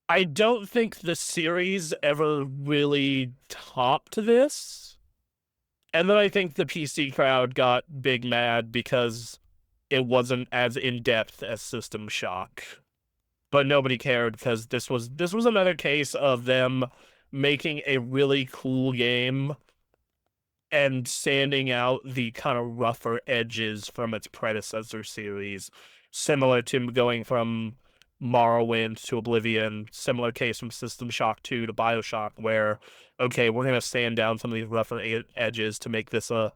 I don't think the series ever really topped this. And then I think the PC crowd got big mad because it wasn't as in-depth as System Shock. But nobody cared, because this was another case of them making a really cool game and sanding out the kind of rougher edges from its predecessor series, similar to going from Morrowind to Oblivion, similar case from System Shock 2 to Bioshock, where, okay, we're going to sand down some of these rougher edges to make this a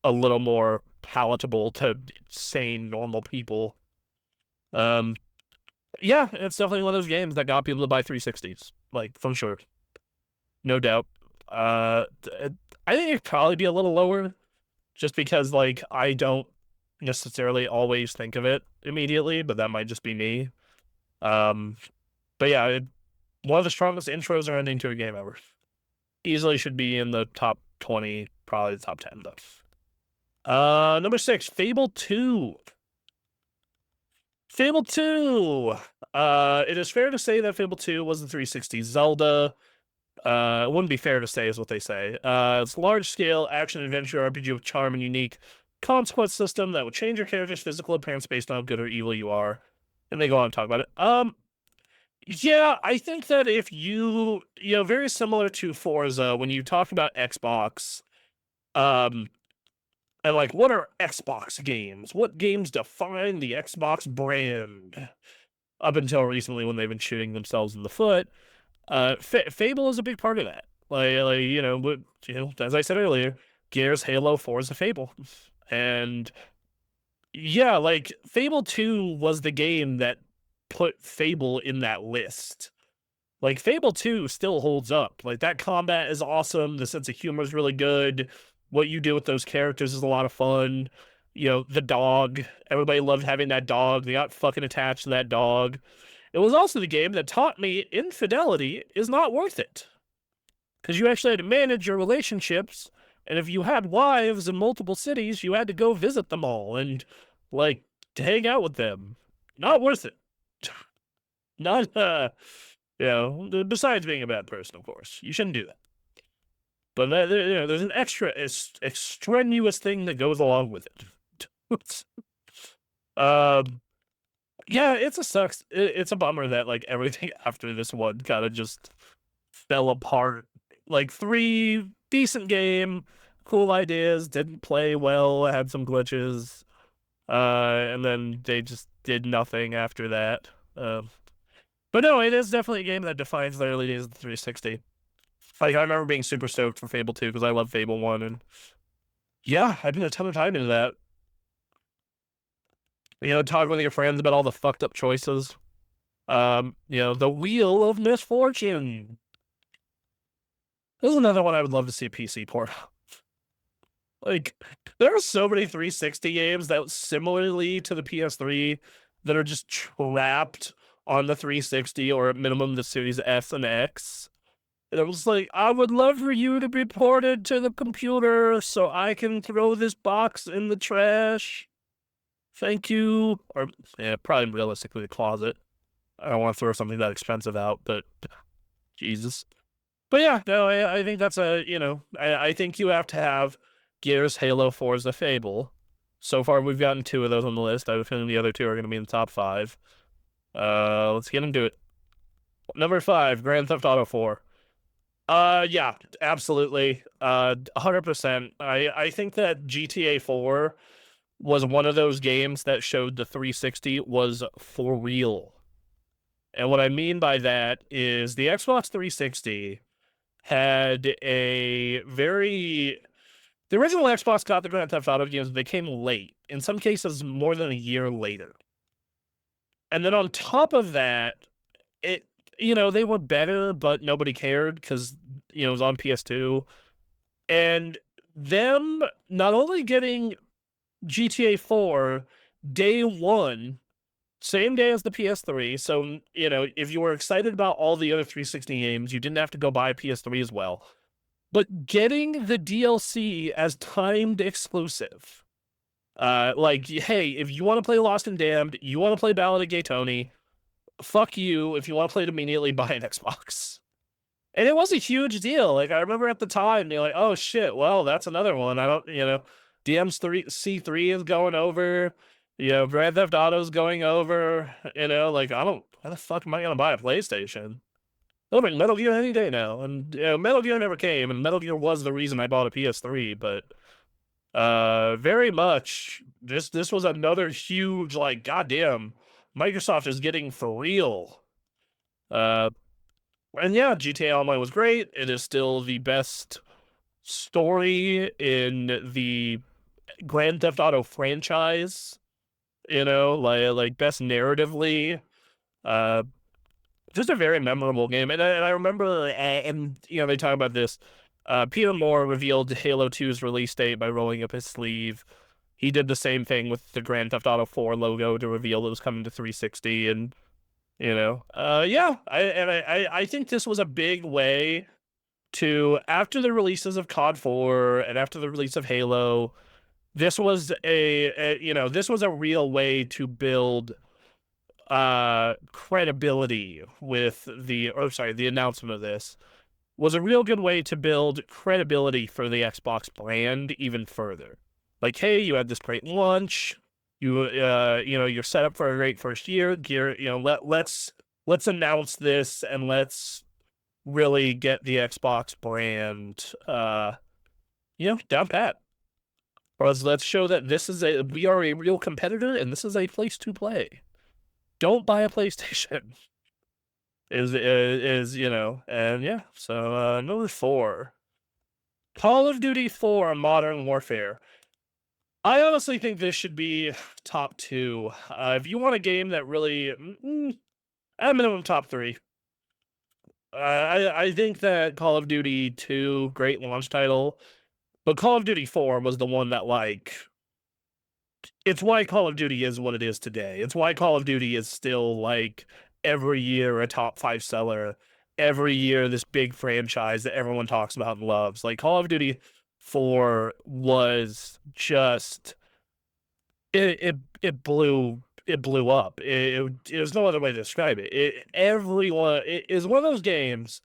little more palatable to sane, normal people. Yeah, it's definitely one of those games that got people to buy 360s, like, for sure. No doubt. I think it'd probably be a little lower, just because, like, I don't necessarily always think of it immediately, but that might just be me. But yeah, one of the strongest intros or ending to a game ever. Easily should be in the top 20, probably the top 10, though. Number 6, Fable 2. Fable 2! It is fair to say that Fable 2 was the 360 Zelda. It wouldn't be fair to say, is what they say. It's a large-scale action-adventure RPG with charm and unique consequence system that will change your character's physical appearance based on how good or evil you are. And they go on and talk about it. Yeah, I think that if you know, very similar to Forza, when you talk about Xbox, and like, what are Xbox games? What games define the Xbox brand? Up until recently, when they've been shooting themselves in the foot, Fable is a big part of that. Like you know, as I said earlier, Gears, Halo, Forza, Fable, and yeah, like Fable 2 was the game that put Fable in that list. Like, Fable 2 still holds up. Like, that combat is awesome. The sense of humor is really good. What you do with those characters is a lot of fun. You know, the dog. Everybody loved having that dog. They got fucking attached to that dog. It was also the game that taught me infidelity is not worth it. Because you actually had to manage your relationships. And if you had wives in multiple cities, you had to go visit them all and, like, to hang out with them. Not worth it. Not, you know, besides being a bad person, of course. You shouldn't do that. But you know, there's an extraneous thing that goes along with it. Yeah, it's a bummer that, like, everything after this one kind of just fell apart. Like, 3 decent game, cool ideas, didn't play well, had some glitches, and then they just did nothing after that. But no, it is definitely a game that defines the early days of the 360. Like, I remember being super stoked for Fable 2 because I love Fable 1, and yeah, I put a ton of time into that. You know, talking with your friends about all the fucked up choices. You know, the Wheel of Misfortune. This is another one I would love to see a PC port. Like, there are so many 360 games that, similarly to the PS3, that are just trapped on the 360 or at minimum the Series S and X. And I was like, I would love for you to be ported to the computer so I can throw this box in the trash. Thank you. Or, yeah, probably realistically the closet. I don't want to throw something that expensive out, but Jesus. But yeah, no, I think that's you know, I think you have to have Gears, Halo, Forza, Fable. So far, we've gotten 2 of those on the list. I have a feeling the other 2 are going to be in the top 5. Let's get into it. Number 5, Grand Theft Auto 4. Yeah, absolutely. 100%. I think that GTA 4 was one of those games that showed the 360 was for real. And what I mean by that is the Xbox 360 had a very... The original Xbox got the Grand Theft Auto games, they came late. In some cases, more than a year later. And then on top of that, you know, they were better, but nobody cared because, you know, it was on PS2. And them not only getting GTA 4 day 1, same day as the PS3, so, you know, if you were excited about all the other 360 games, you didn't have to go buy a PS3 as well. But getting the DLC as timed exclusive. Like, hey, if you want to play Lost and Damned, you want to play Ballad of Gay Tony, fuck you. If you want to play it immediately, buy an Xbox. And it was a huge deal. Like, I remember at the time, they're like, oh shit, well, that's another one. I don't, you know, C3 is going over, you know, Grand Theft Auto's going over, you know, like, why the fuck am I gonna buy a PlayStation? I mean, Metal Gear any day now, and Metal Gear never came, and Metal Gear was the reason I bought a PS3. But very much this was another huge like goddamn Microsoft is getting for real. Uh, and yeah, GTA Online was great. It is still the best story in the Grand Theft Auto franchise. You know, like best narratively. Uh, just a very memorable game. And I remember, and you know, they talk about this. Peter Moore revealed Halo 2's release date by rolling up his sleeve. He did the same thing with the Grand Theft Auto 4 logo to reveal it was coming to 360. And you know, yeah, I think this was a big way to, after the releases of COD 4 and after the release of Halo, this was you know, this was a real way to build credibility with the the announcement of this was a real good way to build credibility for the Xbox brand even further. Like, hey, you had this great launch, you you know, you're set up for a great first year. You know, let's announce this and let's really get the Xbox brand you know, down pat. Or let's show that we are a real competitor and this is a place to play. Don't buy a PlayStation. Is you know, and yeah. So number 4, Call of Duty 4 Modern Warfare. I honestly think this should be top 2. If you want a game that really, at a minimum, top 3. I think that Call of Duty 2, great launch title, but Call of Duty 4 was the one that, like, it's why Call of Duty is what it is today. It's why Call of Duty is still, like, every year a top 5 seller. Every year, this big franchise that everyone talks about and loves. Like, Call of Duty 4 was just it blew up. There's no other way to describe it. Everyone, it is one of those games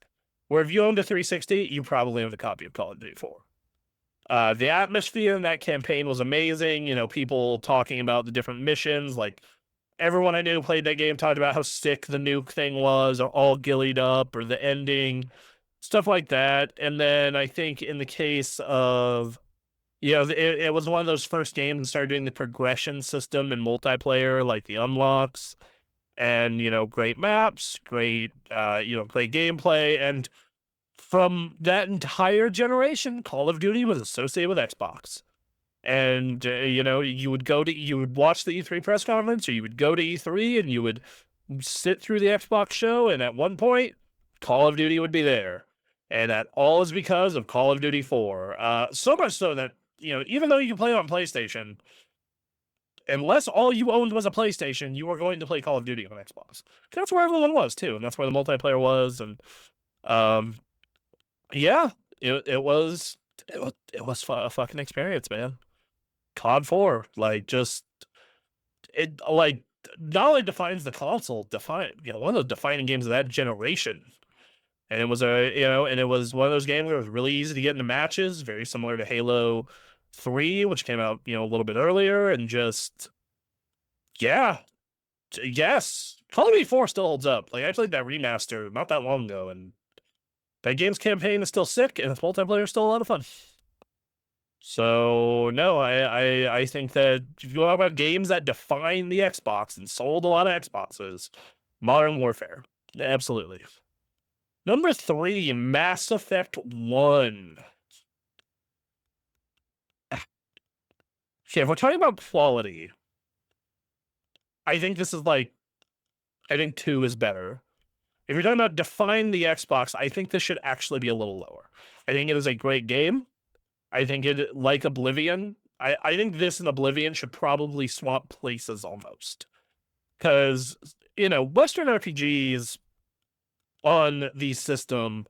where if you owned a 360, you probably owned a copy of Call of Duty 4. The atmosphere in that campaign was amazing. You know, people talking about the different missions. Like, everyone I knew played that game talked about how sick the nuke thing was, or all gillied up, or the ending, stuff like that. And then I think in the case of, you know, it was one of those first games that started doing the progression system in multiplayer, like the unlocks, and, you know, great maps, great, you know, great gameplay. And from that entire generation, Call of Duty was associated with Xbox. And, you know, you would watch the E3 press conference, or you would go to E3 and you would sit through the Xbox show. And at one point, Call of Duty would be there. And that all is because of Call of Duty 4. So much so that, you know, even though you can play it on PlayStation, unless all you owned was a PlayStation, you were going to play Call of Duty on Xbox. That's where everyone was too, and that's where the multiplayer was. And yeah, it was a fucking experience, man. COD 4, like, just it, like, not only defines the console, you know, one of the defining games of that generation. And it was and it was one of those games where it was really easy to get into matches, very similar to Halo 3, which came out, you know, a little bit earlier, and just, yeah, yes, Call of Duty 4 still holds up. Like, I played that remaster not that long ago, and that game's campaign is still sick, and its multiplayer is still a lot of fun. So no, I think that if you talk about games that define the Xbox and sold a lot of Xboxes, Modern Warfare, absolutely. Number 3, Mass Effect 1. Okay, if we're talking about quality, I think this is like, I think 2 is better. If you're talking about define the Xbox, I think this should actually be a little lower. I think it is a great game. I think it, like Oblivion, I think this and Oblivion should probably swap places almost. Because, you know, Western RPGs on the system,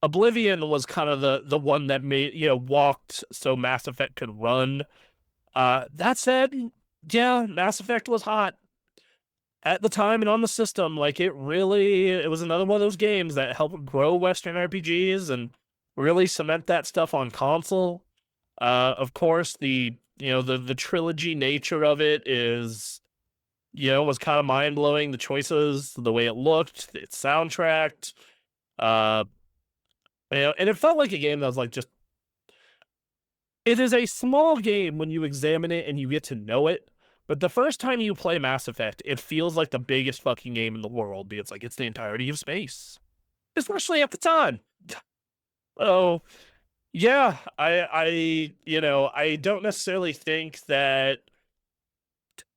Oblivion was kind of the one that made, you know, walked so Mass Effect could run. That said, yeah, Mass Effect was hot at the time and on the system. Like, it was another one of those games that helped grow Western RPGs and really cement that stuff on console. Of course, the trilogy nature of it is, you know, was kind of mind blowing. The choices, the way it looked, its soundtrack, Uh, and it felt like a game that was like just. It is a small game when you examine it and you get to know it. But the first time you play Mass Effect, it feels like the biggest fucking game in the world. Because like it's the entirety of space, especially at the time. Oh, yeah. I don't necessarily think that.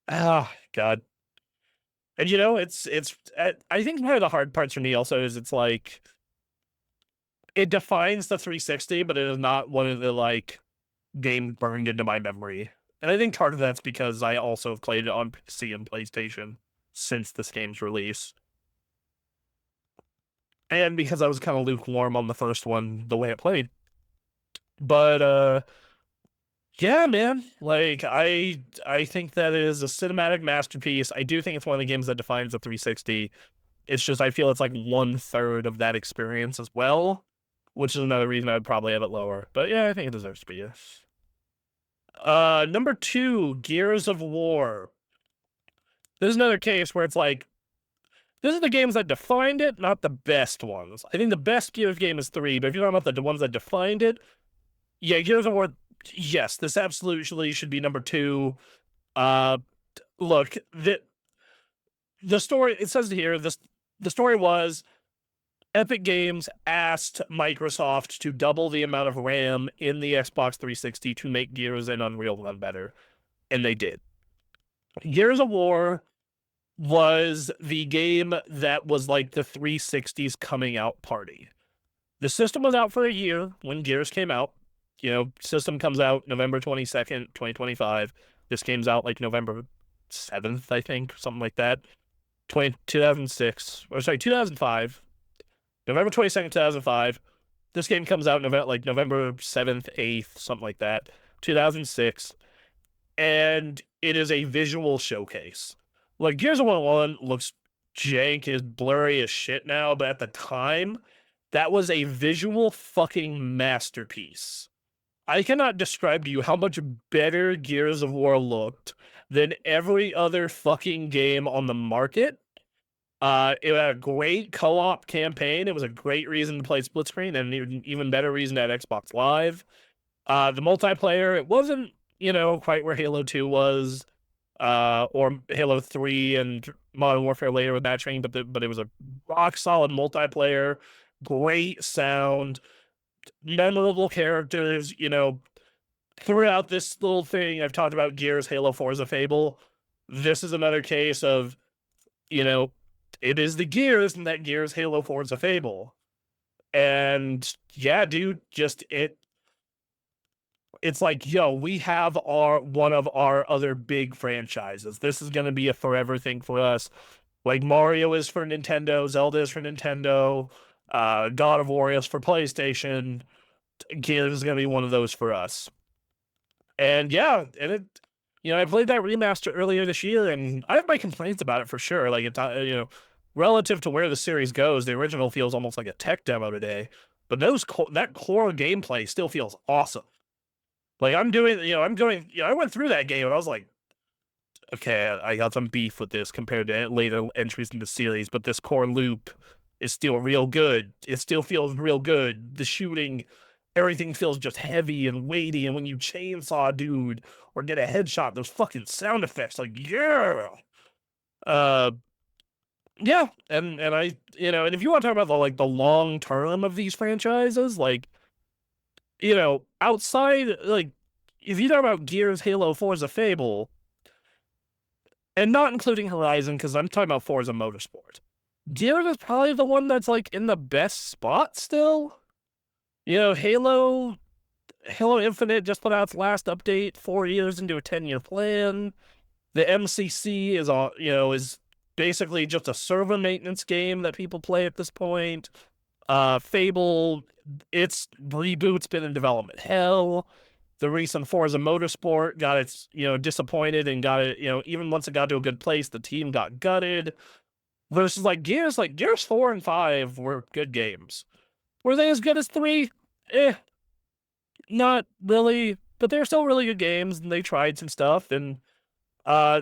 Ah, God. And it's. I think one of the hard parts for me also is it's like it defines the 360, but it is not one of the like games burned into my memory. And I think part of that's because I also have played it on PC and PlayStation since this game's release. And because I was kind of lukewarm on the first one, the way it played. But yeah, man. Like I think that is a cinematic masterpiece. I do think it's one of the games that defines the 360. It's just I feel it's like 1/3 of that experience as well, which is another reason I'd probably have it lower. But yeah, I think it deserves to be yes. Number 2, Gears of War. This is another case where it's like this is the games that defined it, not the best ones. I think the best Gears game is 3, but if you're talking about the ones that defined it, yeah, Gears of War. Yes, this absolutely should be number 2. Uh, Look, the story, it says here, the story was Epic Games asked Microsoft to double the amount of RAM in the Xbox 360 to make Gears and Unreal run better, and they did. Gears of War was the game that was like the 360's coming out party. The system was out for a year when Gears came out. System comes out November 22nd, 2025. This game's out like November 7th, I think, something like that. 2006, or sorry, 2005. November 22nd, 2005. This game comes out November 7th, 8th, something like that. 2006. And it is a visual showcase. Like, Gears of War 1 looks jank, is blurry as shit now, but at the time, that was a visual fucking masterpiece. I cannot describe to you how much better Gears of War looked than every other fucking game on the market. It had a great co-op campaign. It was a great reason to play split screen, and an even better reason to have Xbox Live. The multiplayer, it wasn't, quite where Halo 2 was, or Halo 3 and Modern Warfare later with matchmaking, but it was a rock solid multiplayer, great sound, memorable characters, throughout this little thing. I've talked about Gears, Halo, Forza, Fable. This is another case of, it is the Gears, and that Gears, Halo, Forza, Fable. And yeah, dude, it's like, yo, we have one of our other big franchises. This is gonna be a forever thing for us. Like Mario is for Nintendo, Zelda is for Nintendo, God of War is for PlayStation. Gears is gonna be one of those for us. And yeah, and I played that remaster earlier this year, and I have my complaints about it for sure. Like it's relative to where the series goes, the original feels almost like a tech demo today. But that core gameplay still feels awesome. Like I'm going, I went through that game and I was like, okay, I got some beef with this compared to later entries in the series, but this core loop is still real good. It still feels real good. The shooting, everything feels just heavy and weighty, and when you chainsaw a dude or get a headshot, those fucking sound effects, like, yeah. Yeah, and I, and if you want to talk about the long term of these franchises, like, outside, like, if you talk about Gears, Halo, Forza, Fable, and not including Horizon, because I'm talking about Forza Motorsport, Gears is probably the one that's like in the best spot still. Halo Infinite just put out its last update 4 years into a 10-year plan. The MCC is basically just a server maintenance game that people play at this point. Fable, its reboot's been in development hell. The recent Forza Motorsport got its, disappointed and got it, even once it got to a good place, the team got gutted. Versus Gears 4 and 5 were good games. Were they as good as 3? Not really, but they're still really good games, and they tried some stuff, and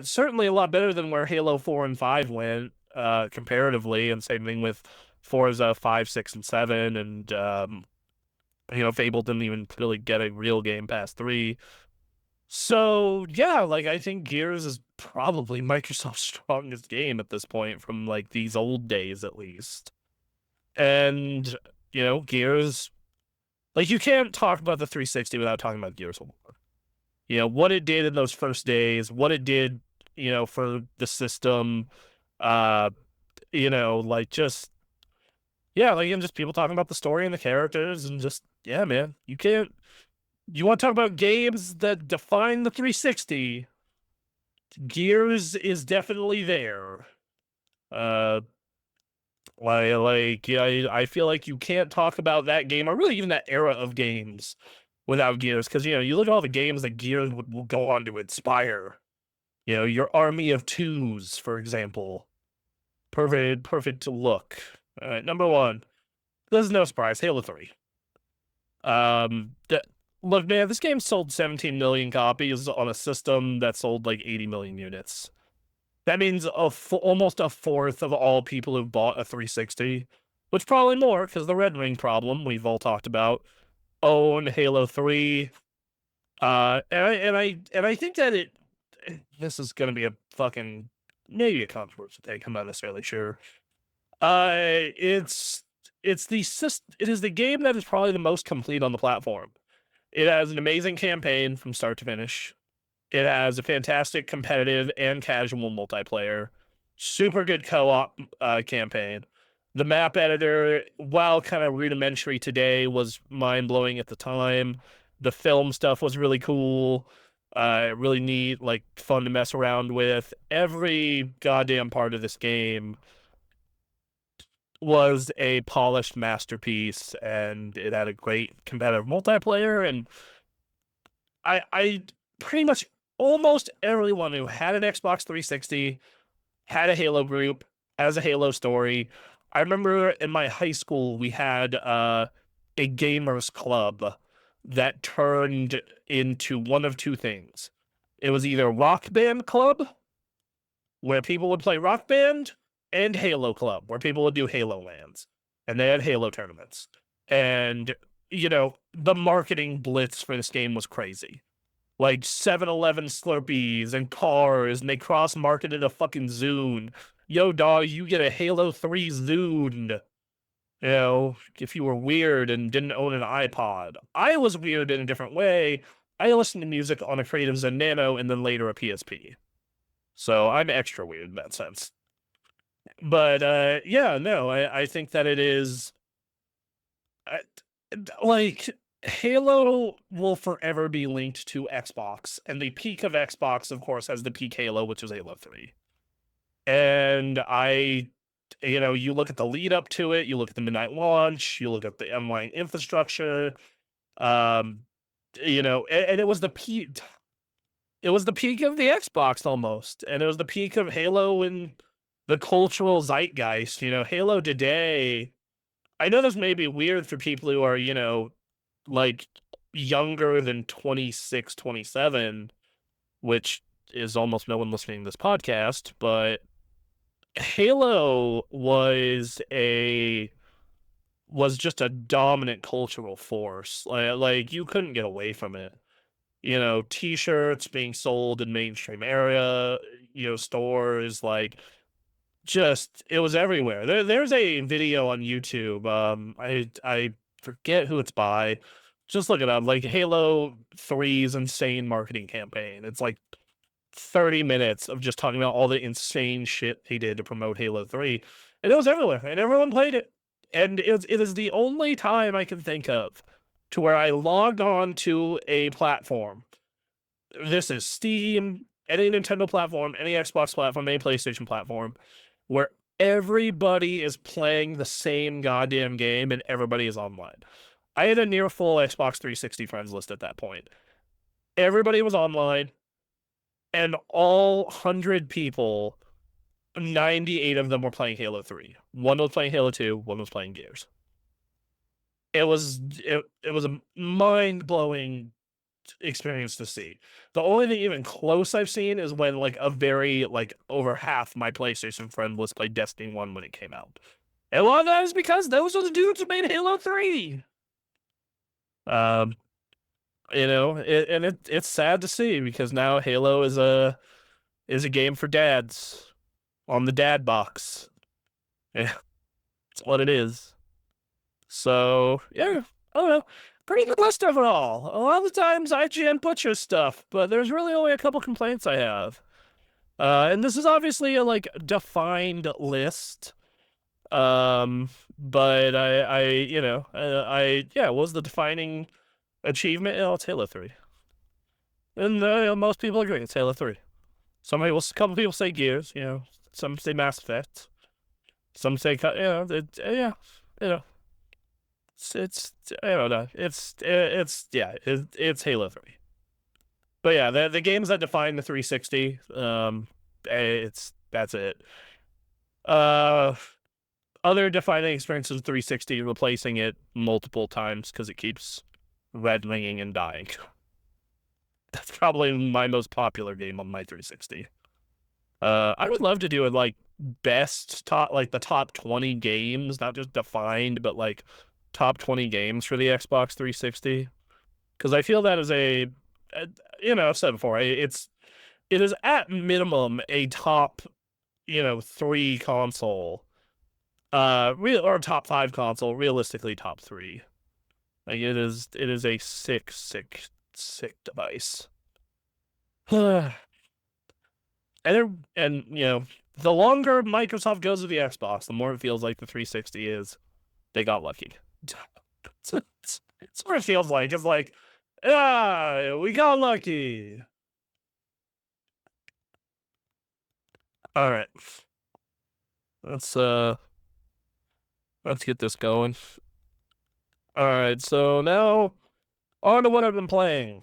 certainly a lot better than where Halo 4 and 5 went, comparatively, and same thing with Forza 5, 6, and 7, and Fable didn't even really get a real game past 3. So yeah, like I think Gears is probably Microsoft's strongest game at this point from like these old days at least. And Gears, like you can't talk about the 360 without talking about Gears of War. What it did in those first days, what it did, for the system, uh, like just yeah, like just people talking about the story and the characters and just yeah, man. You want to talk about games that define the 360? Gears is definitely there. Uh, yeah, I feel like you can't talk about that game or really even that era of games without Gears, because you look at all the games that Gears will go on to inspire. Your Army of Twos, for example. Perfect to look. All right, number one. This is no surprise. Halo 3. Look, man, this game sold 17 million copies on a system that sold like 80 million units. That means almost a fourth of all people who bought a 360, which probably more because the Red Ring problem we've all talked about, own Halo 3. And I think that this is gonna be a fucking maybe a controversial take. I'm not necessarily sure. It's it is the game that is probably the most complete on the platform. It has an amazing campaign from start to finish. It has a fantastic competitive and casual multiplayer, super good co-op campaign. The map editor, while kind of rudimentary today, was mind-blowing at the time. The film stuff was really cool, really neat, like fun to mess around with. Every goddamn part of this game was a polished masterpiece, and it had a great competitive multiplayer. And I pretty much almost everyone who had an Xbox 360 had a Halo group, has a Halo story. I remember in my high school we had a gamers club that turned into one of two things. It was either Rock Band Club, where people would play Rock Band, and Halo Club, where people would do Halo lands, and they had Halo tournaments. And the marketing blitz for this game was crazy. Like 7-Eleven Slurpees and cars, and they cross-marketed a fucking Zune. Yo, dog, you get a Halo 3 Zune. If you were weird and didn't own an iPod. I was weird in a different way. I listened to music on a Creative Zen Nano and then later a PSP. So I'm extra weird in that sense. But yeah, no, I think that it is like Halo will forever be linked to Xbox, and the peak of Xbox, of course, has the peak Halo, which is Halo 3. And you look at the lead up to it, you look at the midnight launch, you look at the online infrastructure, and it was the peak. It was the peak of the Xbox almost, and it was the peak of Halo and the cultural zeitgeist. Halo today. I know this may be weird for people who are, like younger than 26, 27, which is almost no one listening to this podcast, but Halo was just a dominant cultural force. Like you couldn't get away from it. T-shirts being sold in mainstream area, stores, like just it was everywhere. There's a video on YouTube. I forget who it's by. Just look it up. Like Halo 3's insane marketing campaign. It's like 30 minutes of just talking about all the insane shit he did to promote Halo 3. And it was everywhere, and everyone played it. And it is the only time I can think of to where I logged on to a platform. This is Steam, any Nintendo platform, any Xbox platform, any PlayStation platform, where everybody is playing the same goddamn game and everybody is online. I had a near full Xbox 360 friends list at that point. Everybody was online, and all 100 people, 98 of them were playing Halo 3. One was playing Halo 2, one was playing Gears. It was a mind-blowing experience to see. The only thing even close I've seen is when like a very like over half my PlayStation friend list played Destiny 1 when it came out. And a lot of that is because those are the dudes who made Halo 3. Um, it's sad to see because now Halo is a game for dads on the dad box. Yeah, it's what it is. So yeah, I don't know. Pretty good list of it all. A lot of the times IGN butchers stuff, but there's really only a couple complaints I have. And this is obviously a like defined list. But what was the defining achievement? Oh, it's Halo 3. And most people agree it's Halo 3. A couple people say Gears, some say Mass Effect, some say, yeah, you know, it's I don't know, it's Halo 3. But yeah, the games that define the 360, that's it. Uh, Other defining experiences of 360, replacing it multiple times because it keeps red winging and dying. That's probably my most popular game on my 360. I would love to do it like the top 20 games, not just defined, but like top 20 games for the Xbox 360. Because I feel that is I've said before, it is at minimum a top, 3 console, or top 5 console, realistically top 3. Like it is a sick device. And the longer Microsoft goes with the Xbox, the more it feels like the 360 is they got lucky. It's what it feels like. It's like, we got lucky. All right, let's let's get this going. All right, so now on to what I've been playing.